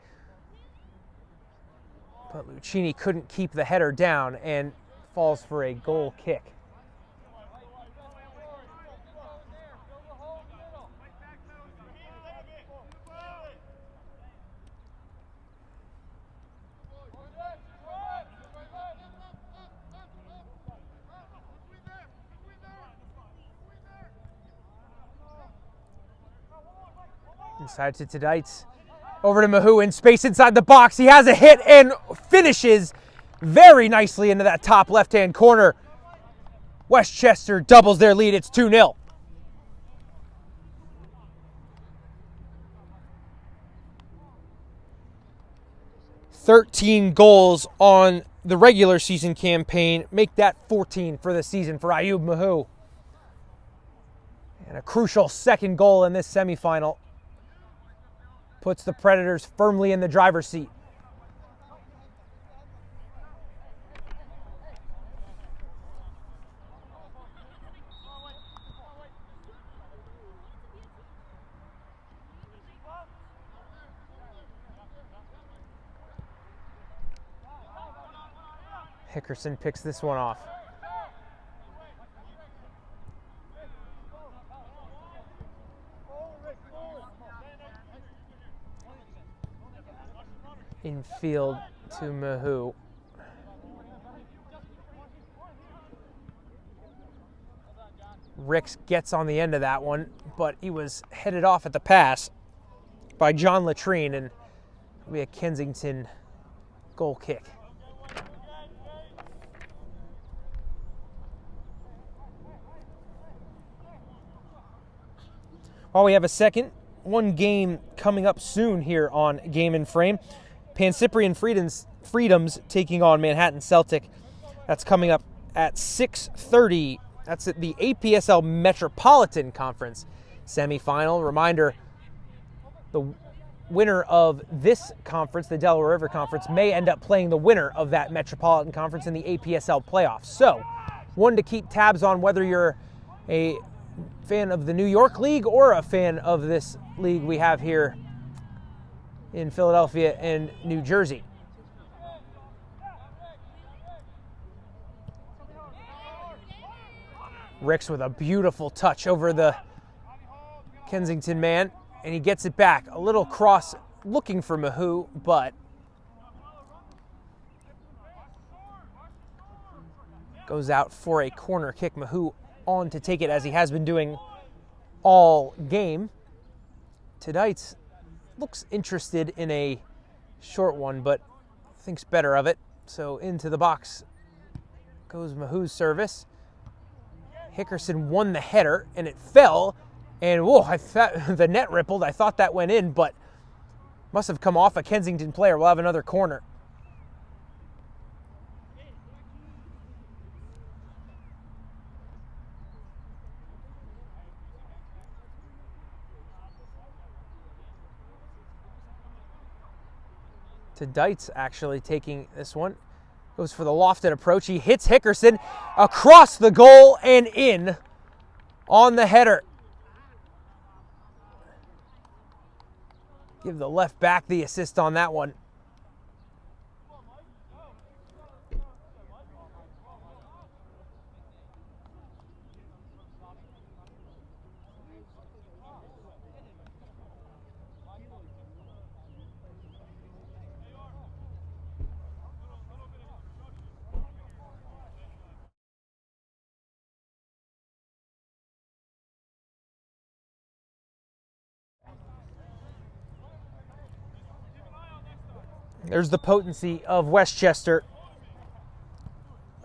but Lucchini couldn't keep the header down and falls for a goal kick. Inside to Tadites. Over to Mahu in space inside the box. He has a hit and finishes very nicely into that top left-hand corner. Westchester doubles their lead. It's 2-0. "13 goals on the regular season campaign. Make that 14 for the season for Ayub Mahu. And a crucial second goal in this semifinal puts the Predators firmly in the driver's seat. Hickerson picks this one off. Infield to Mahu. Ricks gets on the end of that one, but he was headed off at the pass by John Latrine, and it'll be a Kensington goal kick. While we have a second, one game coming up soon here on Game and Frame. Pancyprian Freedoms taking on Manhattan Celtic. That's coming up at 6:30. That's at the APSL Metropolitan Conference semifinal. Reminder, the winner of this conference, the Delaware River Conference, may end up playing the winner of that Metropolitan Conference in the APSL playoffs. So, one to keep tabs on, whether you're a fan of the New York League or a fan of this league we have here in Philadelphia and New Jersey. Ricks with a beautiful touch over the Kensington man, and he gets it back. A little cross looking for Mahou, but goes out for a corner kick. Mahou on to take it, as he has been doing all game. Tedites looks interested in a short one, but thinks better of it. So into the box goes Mahou's service. Hickerson won the header, and it fell, and whoa, I thought the net rippled. I thought that went in, but must have come off a Kensington player. We'll have another corner. Tedites actually taking this one. Goes for the lofted approach. He hits Hickerson across the goal and in on the header. Give the left back the assist on that one. There's the potency of Westchester.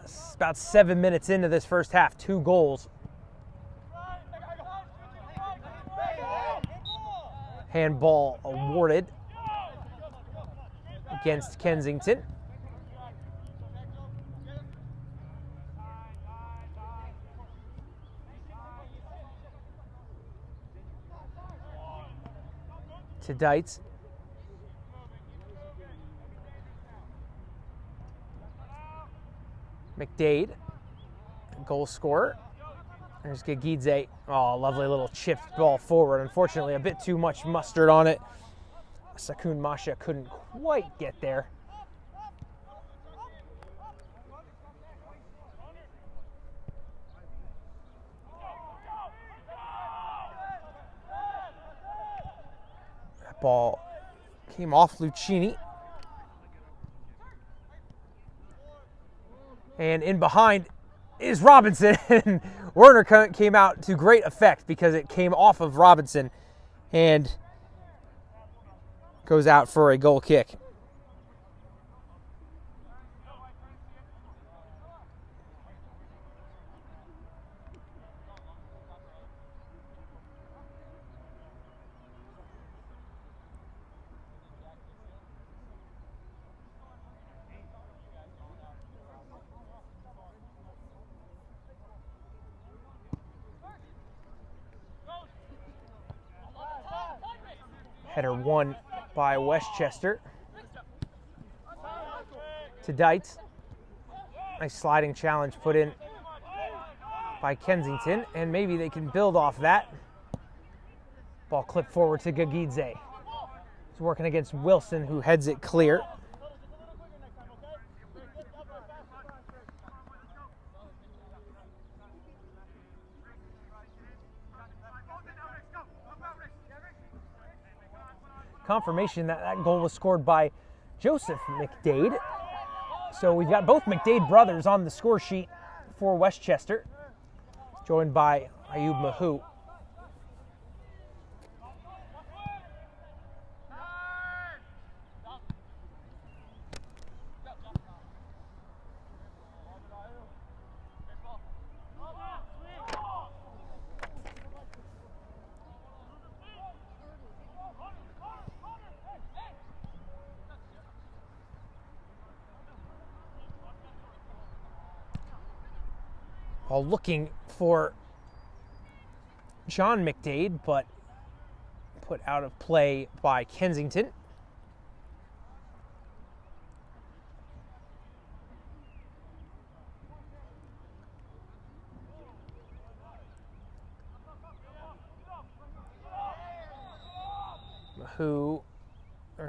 It's about 7 minutes into this first half, 2 goals. Handball awarded against Kensington. Tedites. McDade, goal scorer. There's Gagidze. Oh, lovely little chipped ball forward. Unfortunately, a bit too much mustard on it. Sakun Masha couldn't quite get there. That ball came off Lucchini. And in behind is Robinson. Werner came out to great effect because it came off of Robinson and goes out for a goal kick. Header won by Westchester. Tedites. Nice sliding challenge put in by Kensington, and maybe they can build off that. Ball clipped forward to Gagidze. He's working against Wilson, who heads it clear. Confirmation that that goal was scored by Joseph McDade. So we've got both McDade brothers on the score sheet for Westchester, joined by Ayub Mahou. Ball looking for John McDade, but put out of play by Kensington.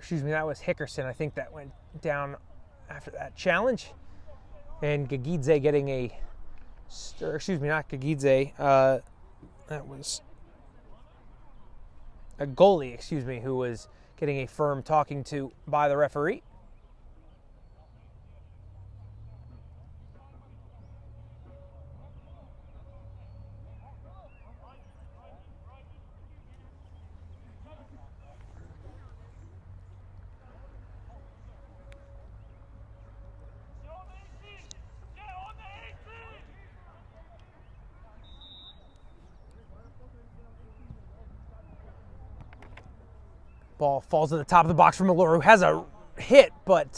That was Hickerson. I think that went down after that challenge. And Gagidze getting not Gagidze. That was a goalie, who was getting a firm talking to by the referee. Ball falls to the top of the box for Malora, who has a hit, but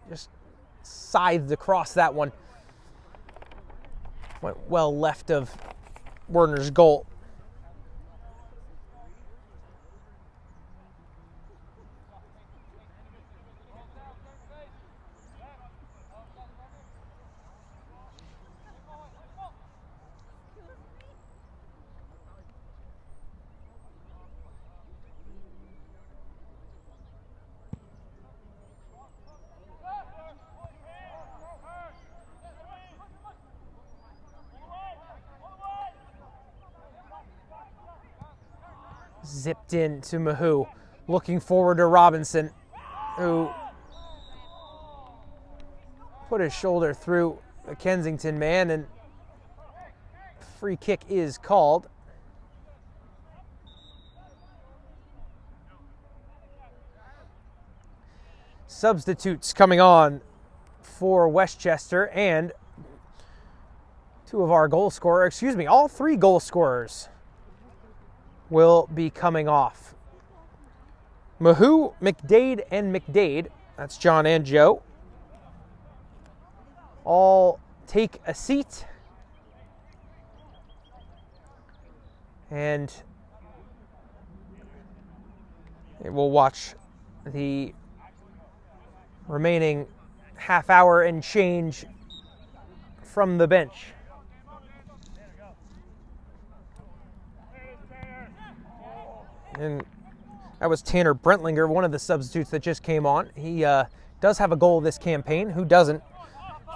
just scythed across that one. Went well left of Werner's goal. Zipped in to Mahu, looking forward to Robinson, who put his shoulder through the Kensington man, and free kick is called. Substitutes coming on for Westchester, and all three goal scorers will be coming off. Mahu, McDade, and McDade, that's John and Joe, all take a seat. And we'll watch the remaining half hour and change from the bench. And that was Tanner Brentlinger, one of the substitutes that just came on. He does have a goal this campaign. Who doesn't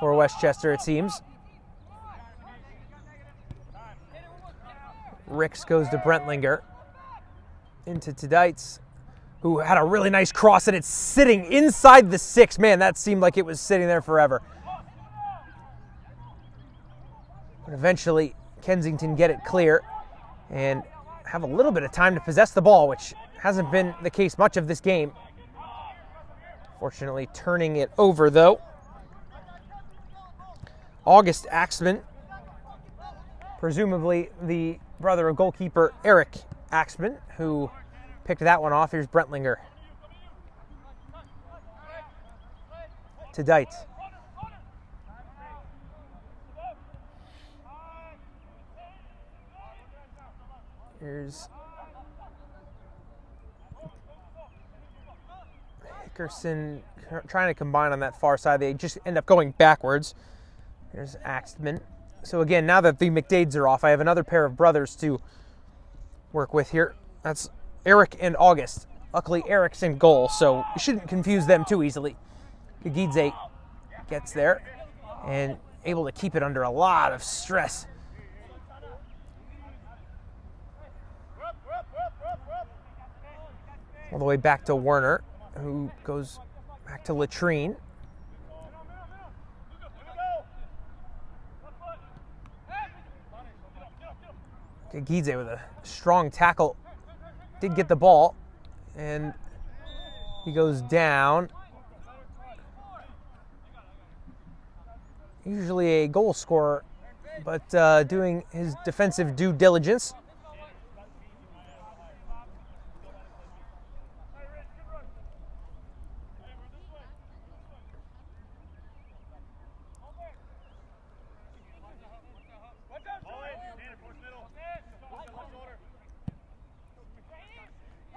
for Westchester, it seems. Ricks goes to Brentlinger. Into Tedites, who had a really nice cross, and it's sitting inside the 6. Man, that seemed like it was sitting there forever. But eventually, Kensington get it clear and have a little bit of time to possess the ball, which hasn't been the case much of this game. Fortunately, turning it over, though. August Axman, presumably the brother of goalkeeper Eric Axman, who picked that one off. Here's Brentlinger. To Dite. Here's Hickerson trying to combine on that far side. They just end up going backwards. Here's Axman. So again, now that the McDades are off, I have another pair of brothers to work with here. That's Eric and August. Luckily, Eric's in goal, so you shouldn't confuse them too easily. Gagidze gets there and able to keep it under a lot of stress. All the way back to Werner, who goes back to Latrine. Gagidze with a strong tackle. Did get the ball, and he goes down. Usually a goal scorer, but doing his defensive due diligence.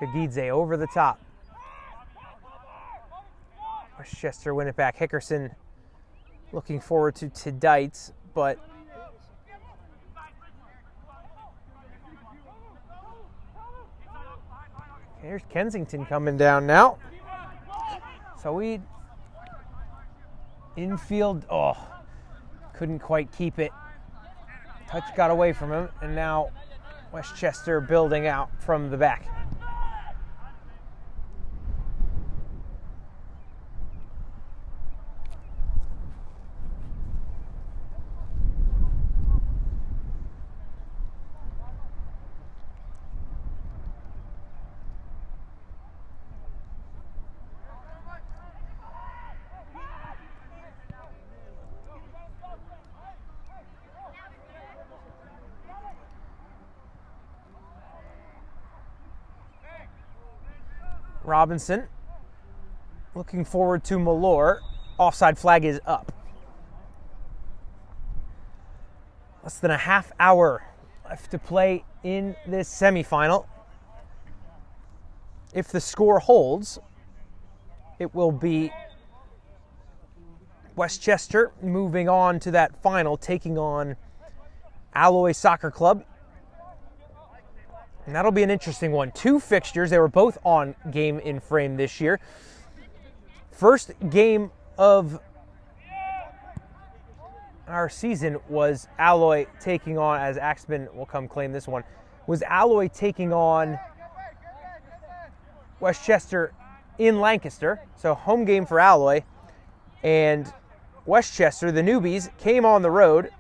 Kagidze over the top. Westchester win it back. Hickerson looking forward to Tidites, but here's Kensington coming down now. So we infield, couldn't quite keep it. Touch got away from him, and now Westchester building out from the back. Robinson looking forward to Malore. Offside flag is up. Less than a half hour left to play in this semifinal. If the score holds, it will be Westchester moving on to that final, taking on Alloy Soccer Club. And that'll be an interesting one. Two fixtures. They were both on Game in Frame this year. First game of our season was Alloy taking on, as Axman will come claim this one, was Alloy taking on Westchester in Lancaster. So home game for Alloy. And Westchester, the newbies, came on the road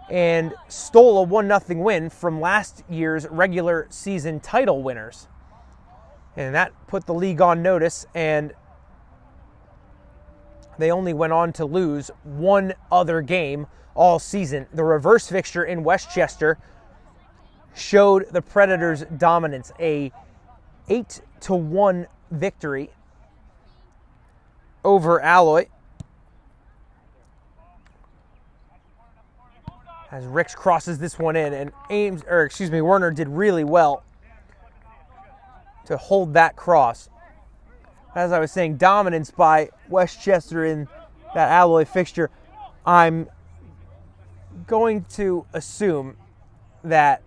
and stole a 1-0 win from last year's regular season title winners. And that put the league on notice, and they only went on to lose one other game all season. The reverse fixture in Westchester showed the Predators' dominance, a 8-1 victory over Alloy. As Ricks crosses this one in, and Werner did really well to hold that cross. As I was saying, dominance by Westchester in that Alloy fixture. I'm going to assume that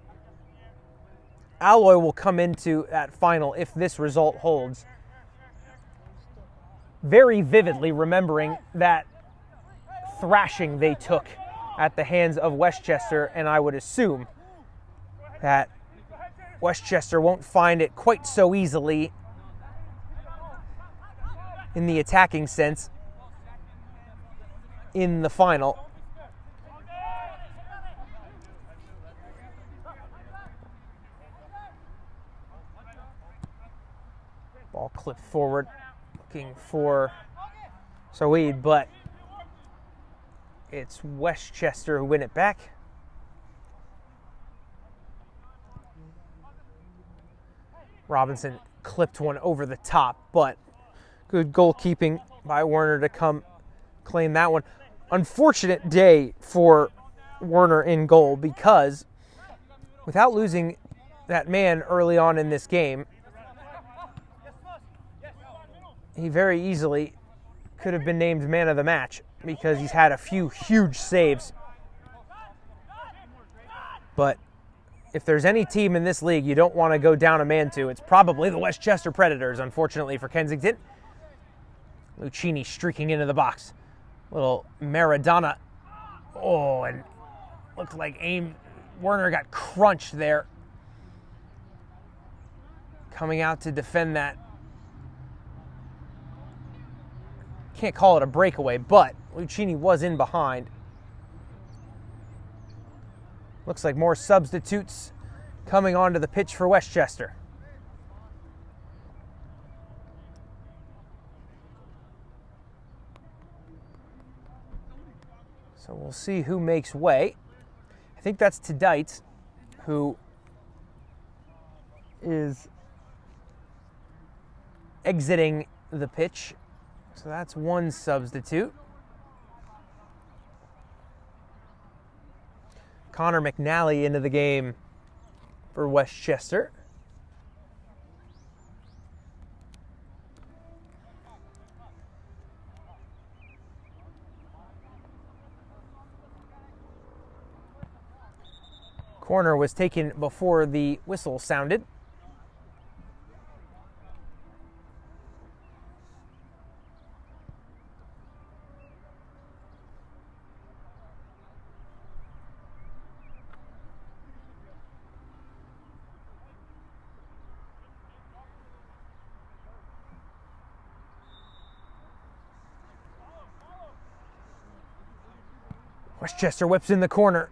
Alloy will come into that final, if this result holds, very vividly remembering that thrashing they took at the hands of Westchester, and I would assume that Westchester won't find it quite so easily in the attacking sense in the final. Ball clipped forward, looking for Saweed, but it's Westchester who win it back. Robinson clipped one over the top, but good goalkeeping by Werner to come claim that one. Unfortunate day for Werner in goal, because without losing that man early on in this game, he very easily could have been named man of the match, because he's had a few huge saves. But if there's any team in this league you don't want to go down a man to, it's probably the Westchester Predators, unfortunately for Kensington. Lucchini streaking into the box. Little Maradona. Oh, and looked like Werner got crunched there. Coming out to defend that. Can't call it a breakaway, but Lucchini was in behind. Looks like more substitutes coming onto the pitch for Westchester. So we'll see who makes way. I think that's Tidites, who is exiting the pitch. So that's one substitute. Connor McNally into the game for Westchester. Corner was taken before the whistle sounded. Westchester whips in the corner.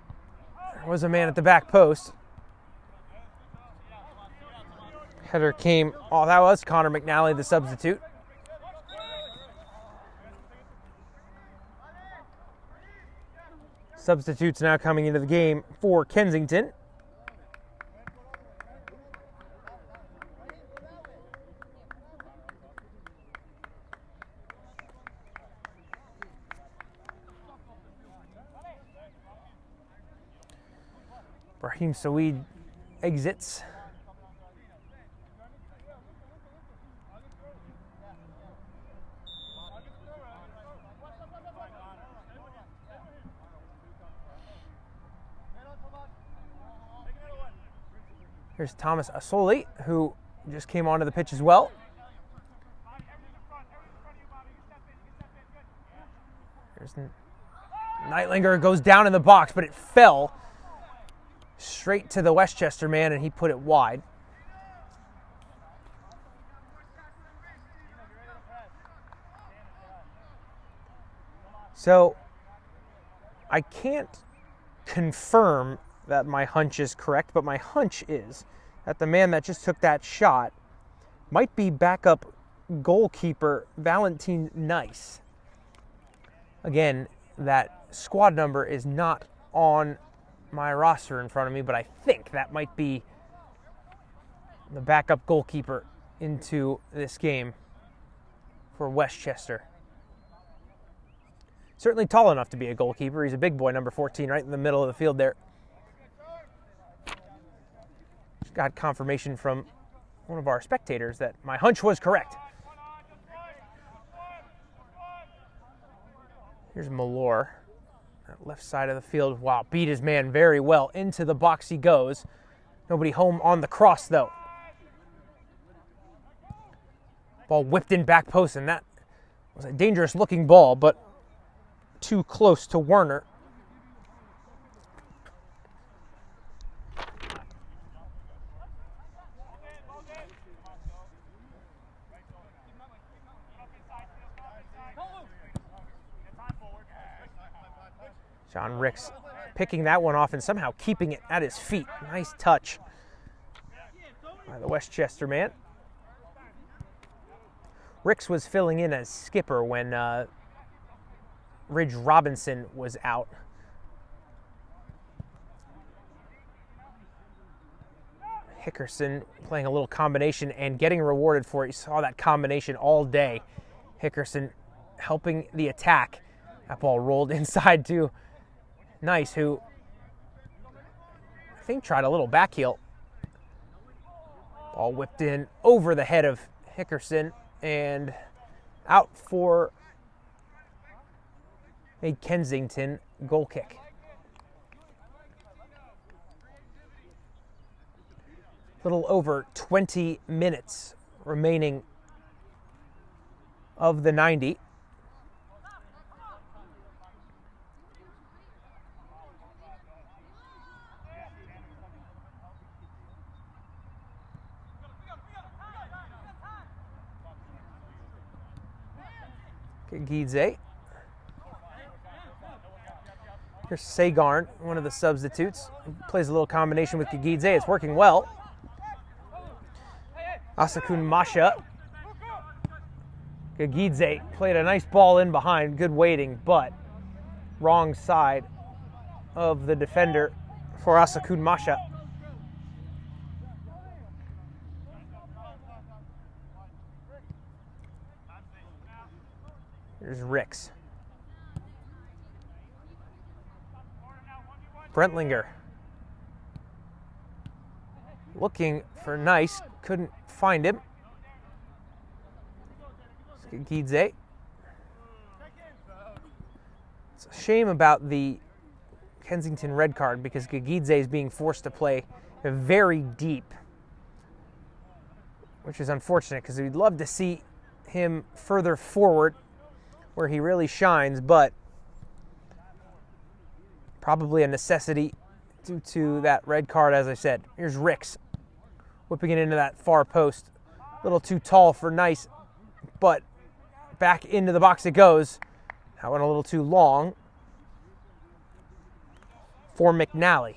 There was a man at the back post. Header came, oh, that was Connor McNally, the substitute. Substitutes now coming into the game for Kensington. Brahim Saweed exits. Here's Thomas Asoli, who just came onto the pitch as well. There's Neitlinger, goes down in the box, but it fell straight to the Westchester man, and he put it wide. So I can't confirm that my hunch is correct, but my hunch is that the man that just took that shot might be backup goalkeeper Valentin Nice. Again, that squad number is not on my roster in front of me, but I think that might be the backup goalkeeper into this game for Westchester. Certainly tall enough to be a goalkeeper. He's a big boy, number 14, right in the middle of the field there. Just got confirmation from one of our spectators that my hunch was correct. Here's Malore. That left side of the field. Wow, beat his man very well. Into the box he goes. Nobody home on the cross, though. Ball whipped in back post, and that was a dangerous-looking ball, but too close to Werner. John Ricks picking that one off and somehow keeping it at his feet. Nice touch by the Westchester man. Ricks was filling in as skipper when Ridge Robinson was out. Hickerson playing a little combination and getting rewarded for it. You saw that combination all day. Hickerson helping the attack. That ball rolled inside to Nice, who I think tried a little back heel. Ball whipped in over the head of Hickerson and out for a Kensington goal kick. Little over 20 minutes remaining of the 90. Gidze. Here's Sagarn, one of the substitutes. Plays a little combination with Gidze. It's working well. Asakun Masha. Gidze played a nice ball in behind. Good waiting, but wrong side of the defender for Asakun Masha. Here's Ricks. Brentlinger. Looking for Nice. Couldn't find him. Gidze. It's a shame about the Kensington red card because Gagidze is being forced to play very deep, which is unfortunate because we'd love to see him further forward where he really shines, but probably a necessity due to that red card, as I said. Here's Ricks whipping it into that far post. A little too tall for Nice, but back into the box it goes. That one a little too long for McNally.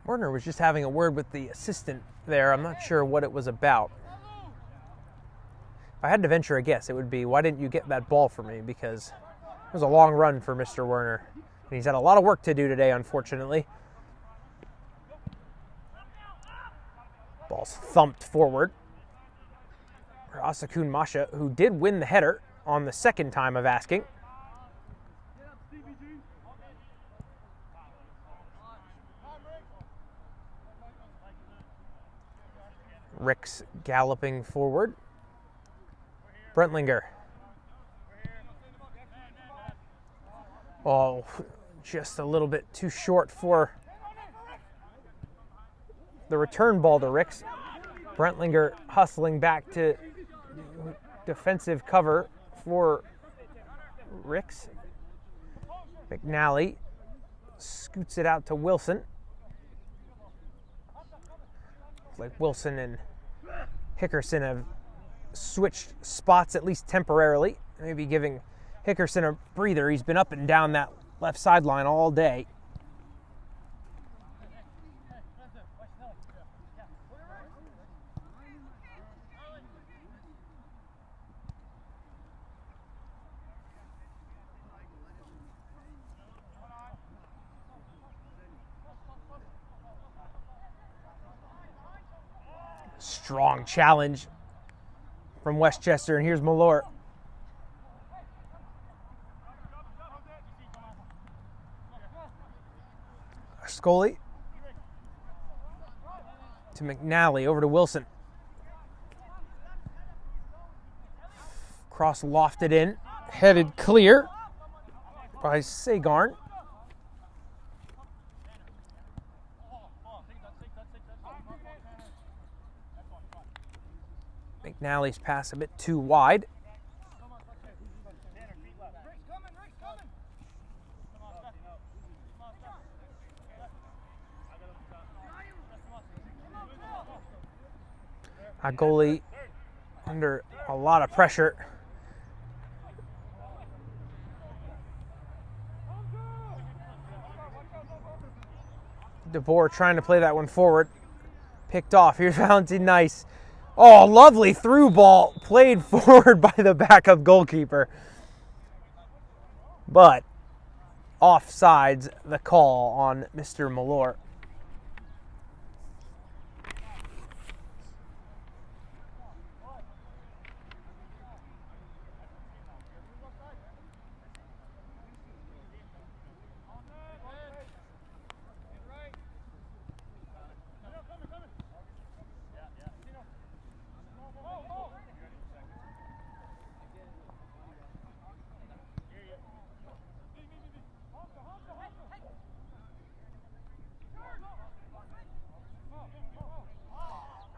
Werner was just having a word with the assistant there. I'm not sure what it was about. If I had to venture a guess, it would be, why didn't you get that ball for me? Because it was a long run for Mr. Werner. And he's had a lot of work to do today, unfortunately. Ball's thumped forward. Asakun Masha, who did win the header on the second time of asking. Ricks galloping forward. Brentlinger. Oh, just a little bit too short for the return ball to Ricks. Brentlinger hustling back to defensive cover for Ricks. McNally scoots it out to Wilson. Like Wilson and Hickerson have switched spots, at least temporarily, maybe giving Hickerson a breather. He's been up and down that left sideline all day. Strong challenge from Westchester, and here's Malort. Scully to McNally, over to Wilson. Cross lofted in, headed clear by Sagarn. McNally's pass a bit too wide. Our goalie under a lot of pressure. DeBoer trying to play that one forward. Picked off. Here's Valentin Nice. Oh, lovely through ball played forward by the backup goalkeeper. But offsides the call on Mr. Malort.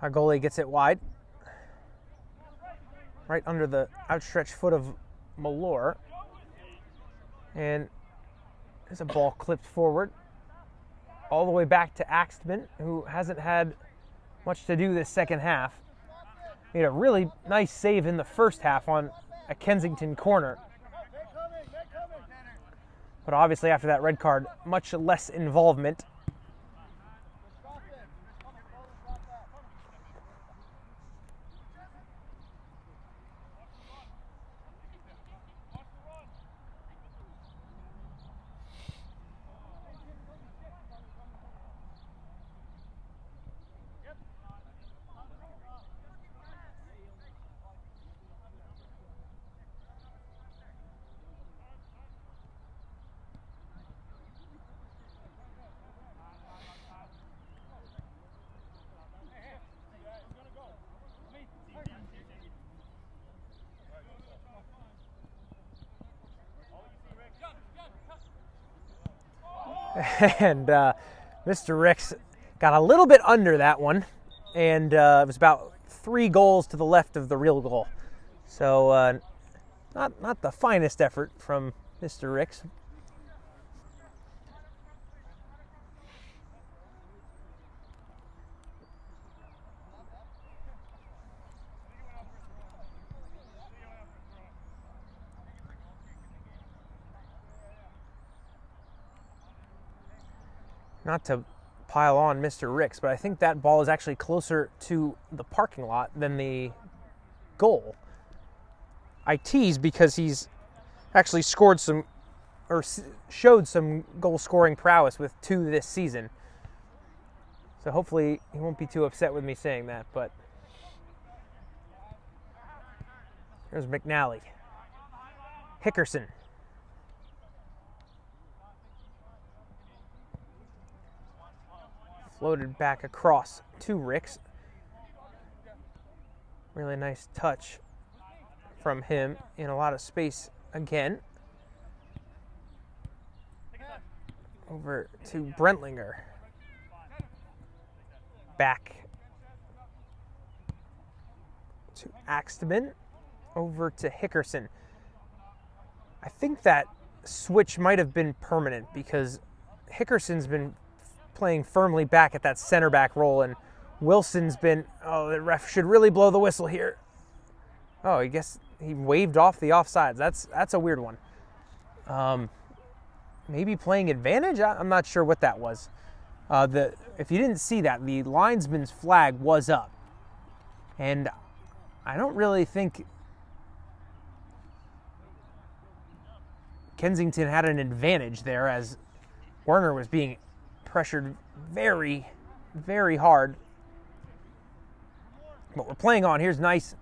Our goalie gets it wide. Right under the outstretched foot of Malort. And there's a ball clipped forward. All the way back to Axtman, who hasn't had much to do this second half. Made a really nice save in the first half on a Kensington corner. But obviously after that red card, much less involvement. And Mr. Ricks got a little bit under that one, and it was about 3 goals to the left of the real goal. So not the finest effort from Mr. Ricks. Not to pile on Mr. Ricks, but I think that ball is actually closer to the parking lot than the goal. I tease because he's actually scored some, or showed some goal-scoring prowess with 2 this season. So hopefully he won't be too upset with me saying that, but here's McNally. Hickerson. Floated back across to Ricks. Really nice touch from him in a lot of space again. Over to Brentlinger. Back to Axtman. Over to Hickerson. I think that switch might have been permanent because Hickerson's been playing firmly back at that center back role, and Wilson's been, oh, the ref should really blow the whistle here. Oh, I guess he waved off the offsides. That's a weird one. Maybe playing advantage? I'm not sure what that was. If you didn't see that, the linesman's flag was up. And I don't really think Kensington had an advantage there, as Werner was being pressured very, very hard. What we're playing on here's nice.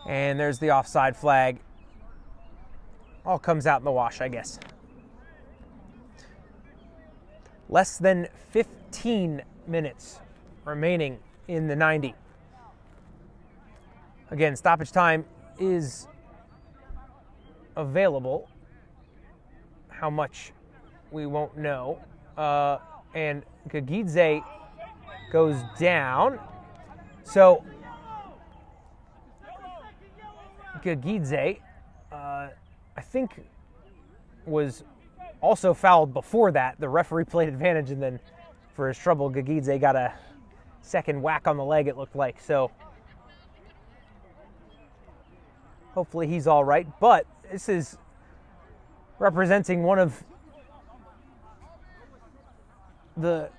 And there's the offside flag. All comes out in the wash, I guess. Less than 15 minutes remaining in the 90. Again, stoppage time is available. How much, we won't know. And Gagidze goes down. So Gagidze, I think, was also fouled before that. The referee played advantage, and then for his trouble, Gagidze got a second whack on the leg, it looked like. So hopefully he's all right. But this is representing one of the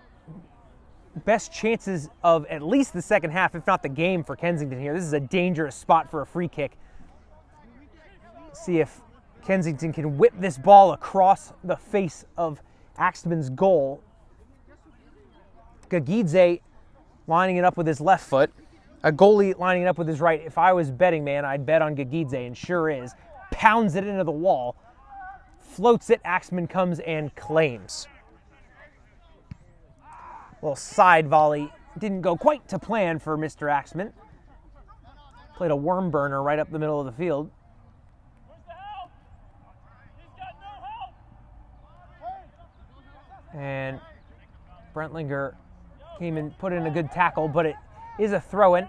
best chances of at least the second half, if not the game, for Kensington here. This is a dangerous spot for a free kick. See if Kensington can whip this ball across the face of Axtman's goal. Gagidze lining it up with his left foot. A goalie lining it up with his right. If I was betting man, I'd bet on Gagidze, and sure is. Pounds it into the wall. Floats it. Axtman comes and claims. Little side volley. Didn't go quite to plan for Mr. Axtman. Played a worm burner right up the middle of the field. And Brentlinger came and put in a good tackle, but it is a throw-in.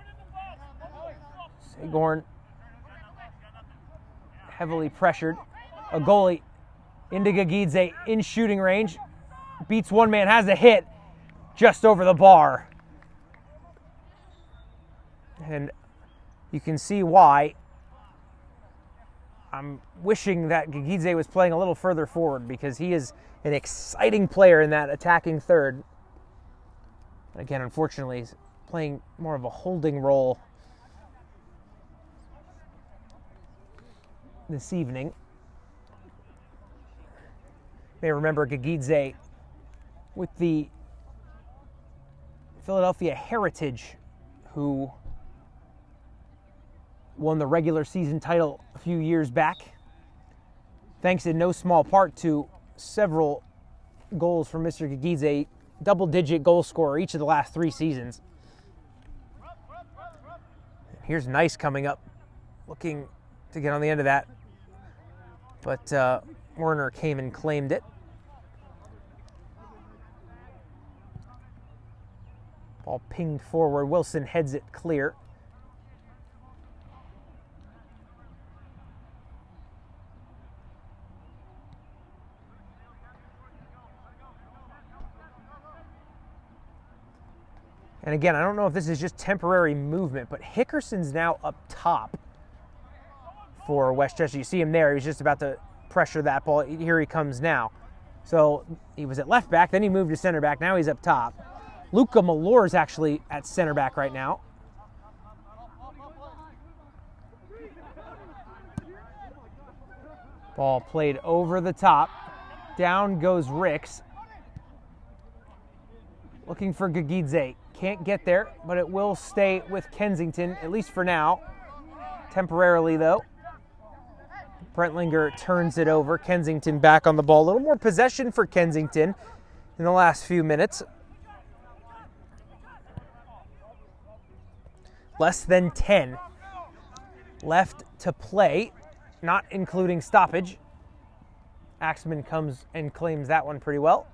Sagorn heavily pressured. A goalie into Gagidze in shooting range. Beats one man, has a hit just over the bar. And you can see why. I'm wishing that Gagidze was playing a little further forward, because he is an exciting player in that attacking third. Again, unfortunately, he's playing more of a holding role this evening. You may remember Gagidze with the Philadelphia Heritage, who won the regular season title a few years back, thanks in no small part to several goals from Mr. Gagidze, double-digit goal scorer each of the last 3 seasons. Here's Nice coming up, looking to get on the end of that, but Werner came and claimed it. Ball pinged forward. Wilson heads it clear. And again, I don't know if this is just temporary movement, but Hickerson's now up top for Westchester. You see him there. He was just about to pressure that ball. Here he comes now. So he was at left back, then he moved to center back. Now he's up top. Luca Malor is actually at center back right now. Ball played over the top. Down goes Ricks. Looking for Gagidze. Can't get there, but it will stay with Kensington, at least for now. Temporarily, though. Brentlinger turns it over. Kensington back on the ball. A little more possession for Kensington in the last few minutes. Less than 10 left to play, not including stoppage. Axman comes and claims that one pretty well.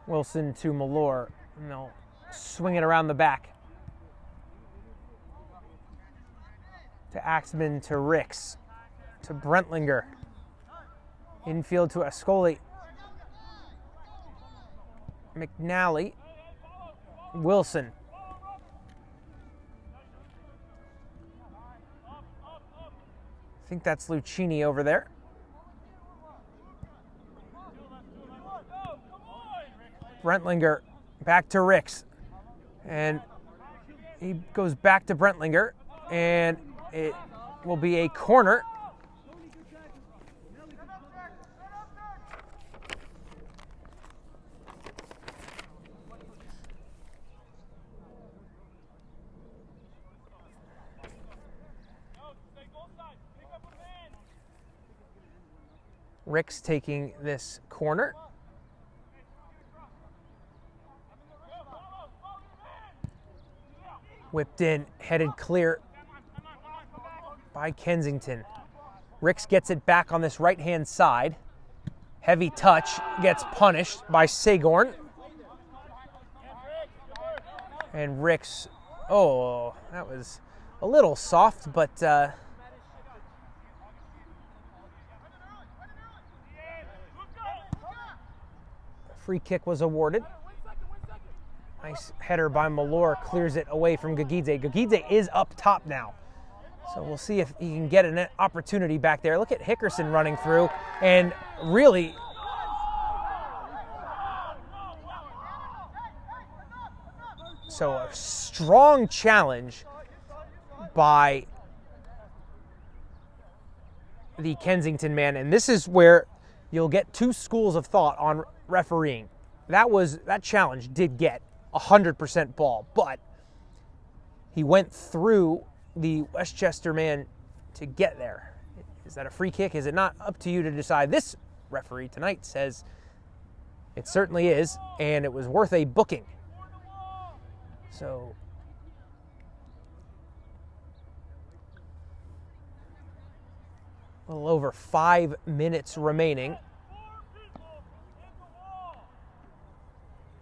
Wilson to Malor, and they'll swing it around the back. To Axman, to Ricks, to Brentlinger. Infield to Ascoli. McNally. Wilson. I think that's Lucchini over there. Brentlinger back to Ricks. And he goes back to Brentlinger. And it will be a corner. Ricks taking this corner. Whipped in, headed clear by Kensington. Ricks gets it back on this right-hand side. Heavy touch, gets punished by Sagorn. And Ricks, oh, that was a little soft, but free kick was awarded. Nice header by Malor, clears it away from Gagidze. Gagidze is up top now. So we'll see if he can get an opportunity back there. Look at Hickerson running through, and really so a strong challenge by the Kensington man, and this is where you'll get two schools of thought on refereeing. That challenge did get 100% ball, but he went through the Westchester man to get there. Is that a free kick? Is it not? Up to you to decide. This referee tonight says it certainly is, and it was worth a booking. So a little over 5 minutes remaining.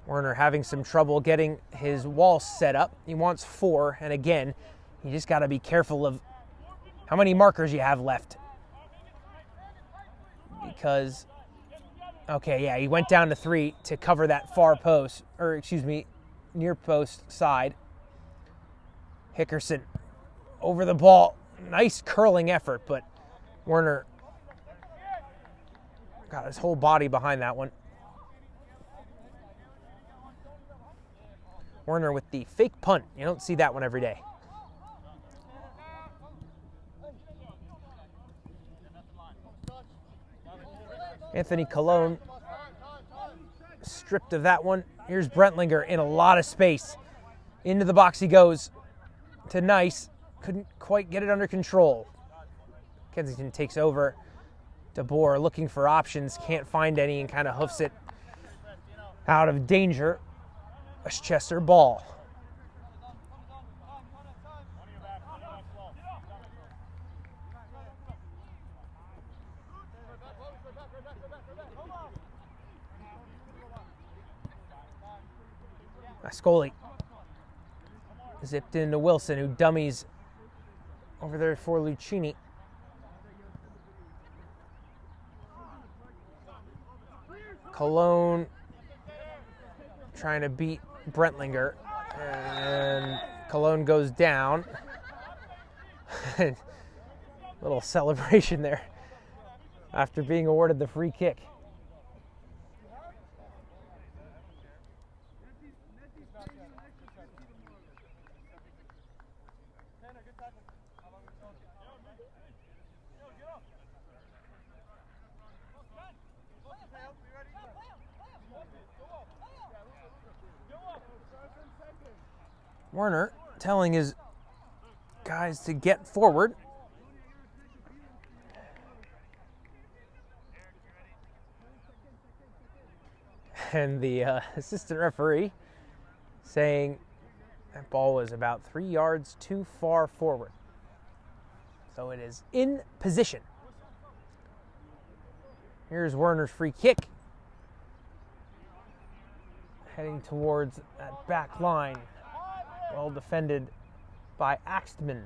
Werner having some trouble getting his wall set up. He wants 4, and again, you just got to be careful of how many markers you have left. Because, okay, yeah, he went down to 3 to cover that far post, or excuse me, near post side. Hickerson over the ball. Nice curling effort, but Werner got his whole body behind that one. Werner with the fake punt. You don't see that one every day. Anthony Colon stripped of that one. Here's Brentlinger in a lot of space. Into the box he goes to Nice. Couldn't quite get it under control. Kensington takes over. DeBoer looking for options. Can't find any and kind of hoofs it out of danger. Westchester ball. Ascoli zipped into Wilson, who dummies over there for Lucchini. Cologne trying to beat Brentlinger, and Cologne goes down. Little celebration there after being awarded the free kick. Werner telling his guys to get forward. And the assistant referee saying that ball was about 3 yards too far forward. So it is in position. Here's Werner's free kick. Heading towards that back line. Well defended by Axtman.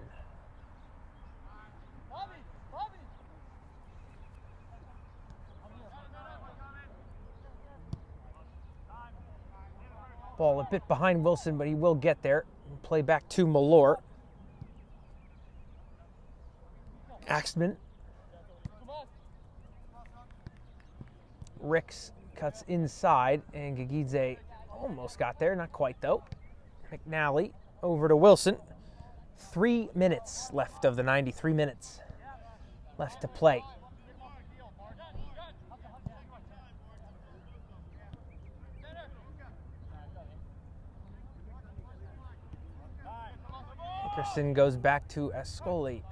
Ball a bit behind Wilson, but he will get there. Play back to Malore. Axtman. Ricks cuts inside, and Gagidze almost got there. Not quite, though. McNally over to Wilson. 3 minutes left of the 93 minutes left to play. Dickerson goes back to Ascoli.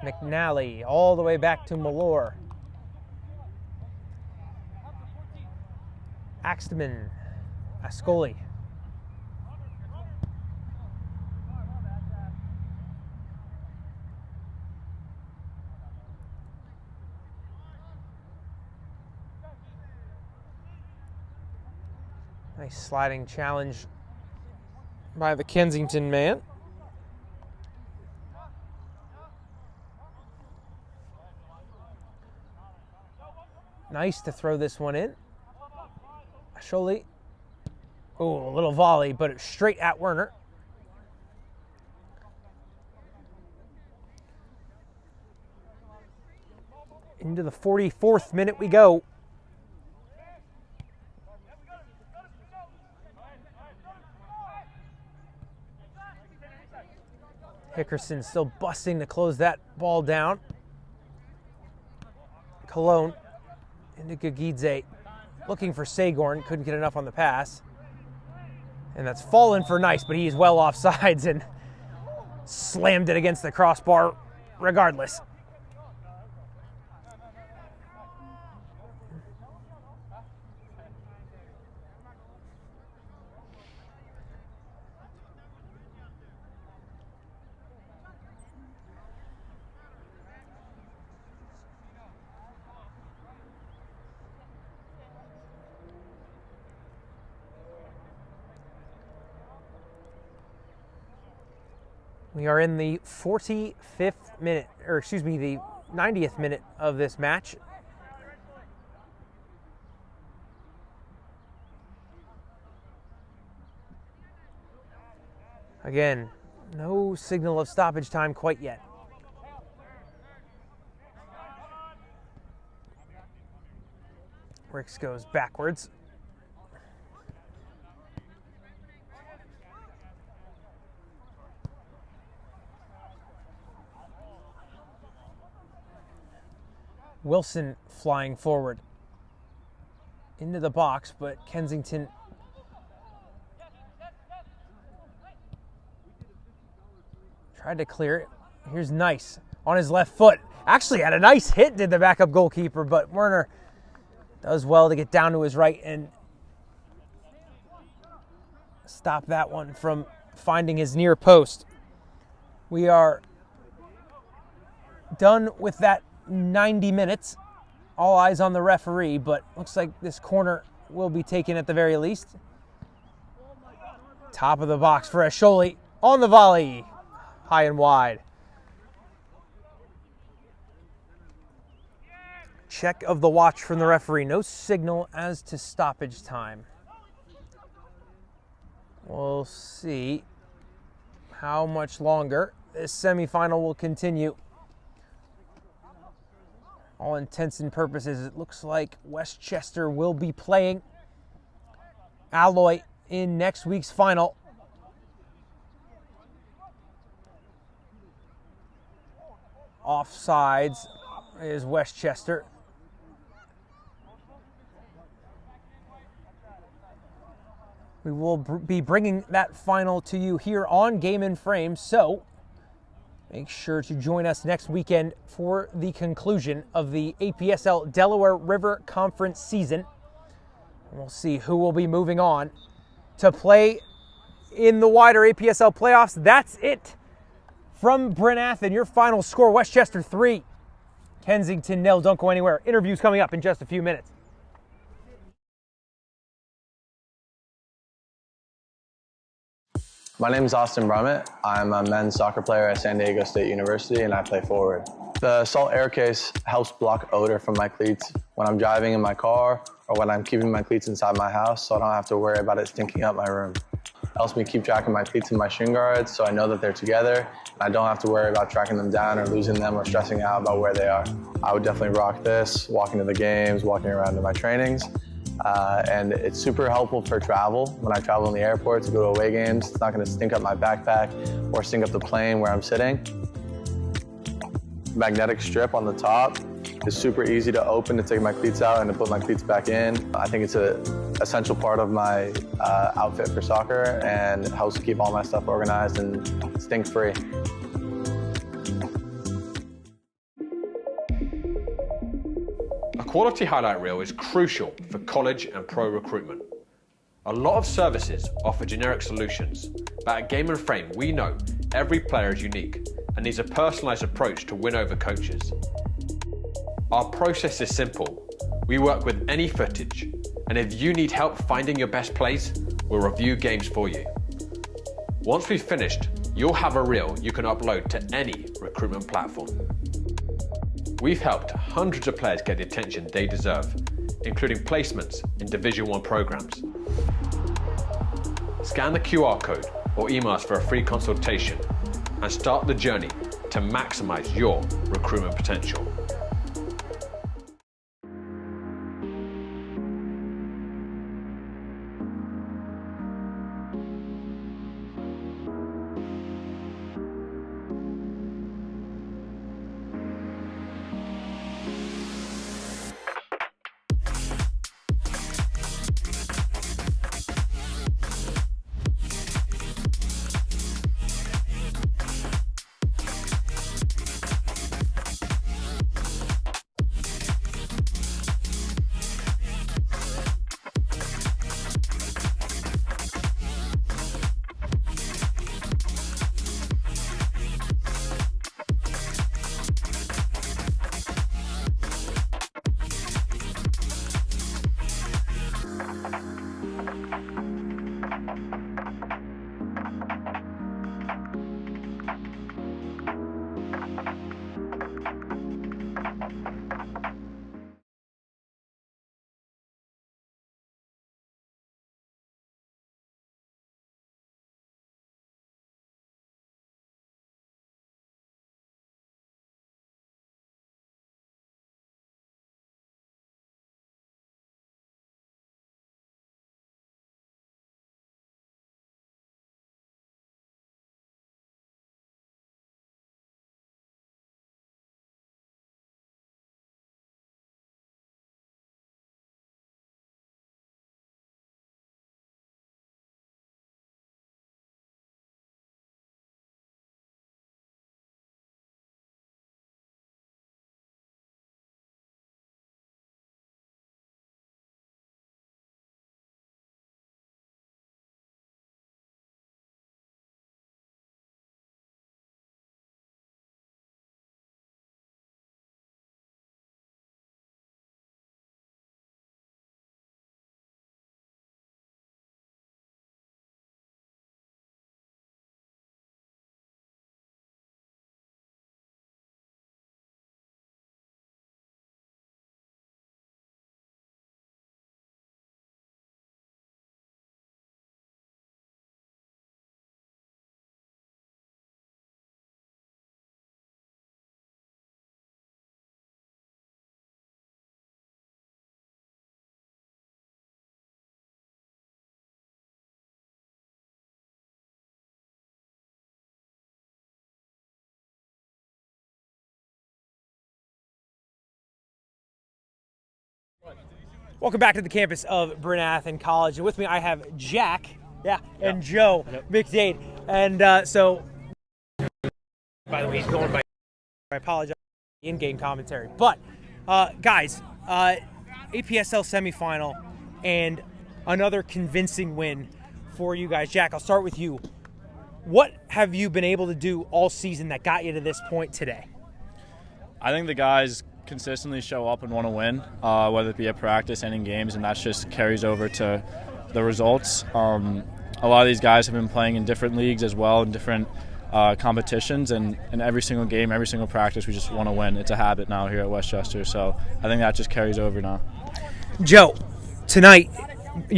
McNally all the way back to Malore. Axtman, Ascoli. Nice sliding challenge by the Kensington man. Nice to throw this one in. Ascoli. Oh, a little volley, but it's straight at Werner. Into the 44th minute we go. Hickerson still busting to close that ball down. Cologne into Gagidze, looking for Sagorn, couldn't get enough on the pass. And that's fallen for Nice, but he's well offsides and slammed it against the crossbar regardless. We are in the 45th minute, or excuse me, the 90th minute of this match. Again, no signal of stoppage time quite yet. Ricks goes backwards. Wilson flying forward into the box, but Kensington tried to clear it. Here's Nice on his left foot. Actually had a nice hit, did the backup goalkeeper, but Werner does well to get down to his right and stop that one from finding his near post. We are done with that 90 minutes. All eyes on the referee, but looks like this corner will be taken at the very least. Top of the box for Asholi on the volley. High and wide. Check of the watch from the referee. No signal as to stoppage time. We'll see how much longer this semifinal will continue. All intents and purposes, it looks like Westchester will be playing Alloy in next week's final. Offsides is Westchester. We will be bringing that final to you here on Game in Frame, so make sure to join us next weekend for the conclusion of the APSL Delaware River Conference season. We'll see who will be moving on to play in the wider APSL playoffs. That's it from Bryn Athyn. Your final score, Westchester 3, Kensington 0. Don't go anywhere. Interviews coming up in just a few minutes. My name is Austin Brummett. I'm a men's soccer player at San Diego State University, and I play forward. The salt air case helps block odor from my cleats when I'm driving in my car or when I'm keeping my cleats inside my house, so I don't have to worry about it stinking up my room. It helps me keep track of my cleats and my shin guards, so I know that they're together, and I don't have to worry about tracking them down or losing them or stressing out about where they are. I would definitely rock this, walking to the games, walking around to my trainings. And it's super helpful for travel. When I travel in the airport to go to away games, it's not going to stink up my backpack or stink up the plane where I'm sitting. Magnetic strip on the top is super easy to open to take my cleats out and to put my cleats back in. I think it's an essential part of my outfit for soccer, and it helps keep all my stuff organized and stink-free. A quality highlight reel is crucial for college and pro recruitment. A lot of services offer generic solutions, but at Game and Frame we know every player is unique and needs a personalised approach to win over coaches. Our process is simple. We work with any footage, and if you need help finding your best plays, we'll review games for you. Once we've finished, you'll have a reel you can upload to any recruitment platform. We've helped hundreds of players get the attention they deserve, including placements in Division I programs. Scan the QR code or email us for a free consultation and start the journey to maximize your recruitment potential. Welcome back to the campus of Bryn Athyn College. And with me, I have Jack, and Joe McDade. And so, by the way, he's going by, I apologize for the in-game commentary. But, guys, APSL semifinal and another convincing win for you guys. Jack, I'll start with you. What have you been able to do all season that got you to this point today? I think the guys consistently show up and want to win, whether it be at practice and in games, and that just carries over to the results. A lot of these guys have been playing in different leagues as well, in different competitions, and in every single game, every single practice, we just want to win. It's a habit now here at Westchester, so I think that just carries over now. Joe, tonight,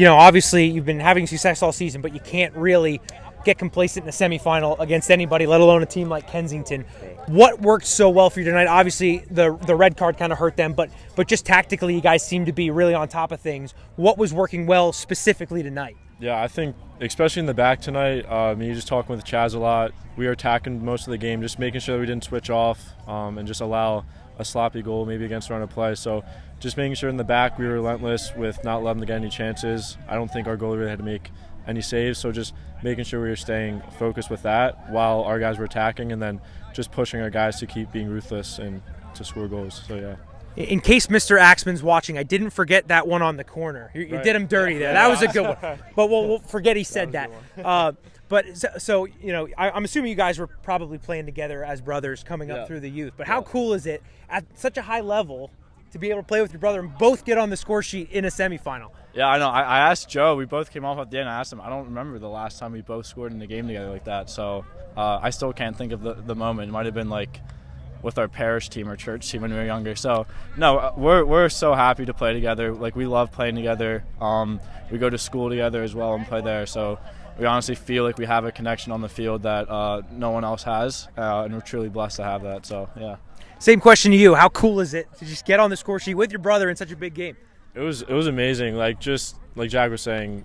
obviously you've been having success all season, but you can't really get complacent in the semifinal against anybody, let alone a team like Kensington. What worked so well for you tonight? Obviously, the red card kind of hurt them, but just tactically, you guys seem to be really on top of things. What was working well specifically tonight? Yeah, I think especially in the back tonight, me just talking with Chaz a lot, we were attacking most of the game, just making sure that we didn't switch off and just allow a sloppy goal maybe against run of play. So just making sure in the back we were relentless with not letting them get any chances. I don't think our goalie really had to make any saves, so just making sure we were staying focused with that while our guys were attacking, and then just pushing our guys to keep being ruthless and to score goals. So yeah. In case Mr. Axman's watching, I didn't forget that one on the corner. You did him dirty there. That was a good one. But we'll forget he said that. But I'm assuming you guys were probably playing together as brothers coming up through the youth. But how cool is it at such a high level to be able to play with your brother and both get on the score sheet in a semifinal? Yeah, I know. I asked Joe. We both came off at the end. I asked him. I don't remember the last time we both scored in a game together like that. So I still can't think of the moment. It might have been like with our parish team or church team when we were younger. So no, we're so happy to play together. Like, we love playing together. We go to school together as well and play there. So we honestly feel like we have a connection on the field that no one else has, and we're truly blessed to have that. So yeah. Same question to you. How cool is it to just get on the score sheet with your brother in such a big game? It was amazing. Like, just like Jack was saying,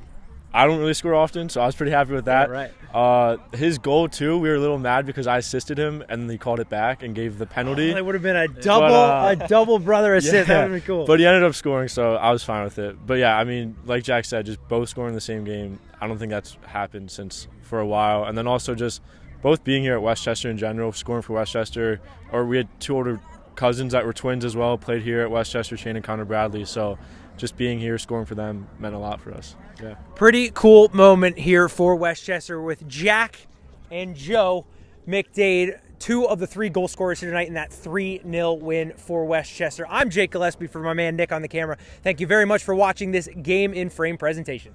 I don't really score often, so I was pretty happy with that. Yeah, right. His goal too, we were a little mad because I assisted him and then he called it back and gave the penalty. It would have been a double brother assist. That would have been cool. But he ended up scoring, so I was fine with it. But yeah, I mean, like Jack said, just both scoring the same game. I don't think that's happened since for a while. And then also just both being here at Westchester in general, scoring for Westchester. Or we had two older cousins that were twins as well, played here at Westchester, Shane and Connor Bradley. So just being here, scoring for them meant a lot for us. Yeah. Pretty cool moment here for Westchester with Jack and Joe McDade, two of the three goal scorers here tonight in that 3-0 win for Westchester. I'm Jake Gillespie for my man Nick on the camera. Thank you very much for watching this Game in Frame presentation.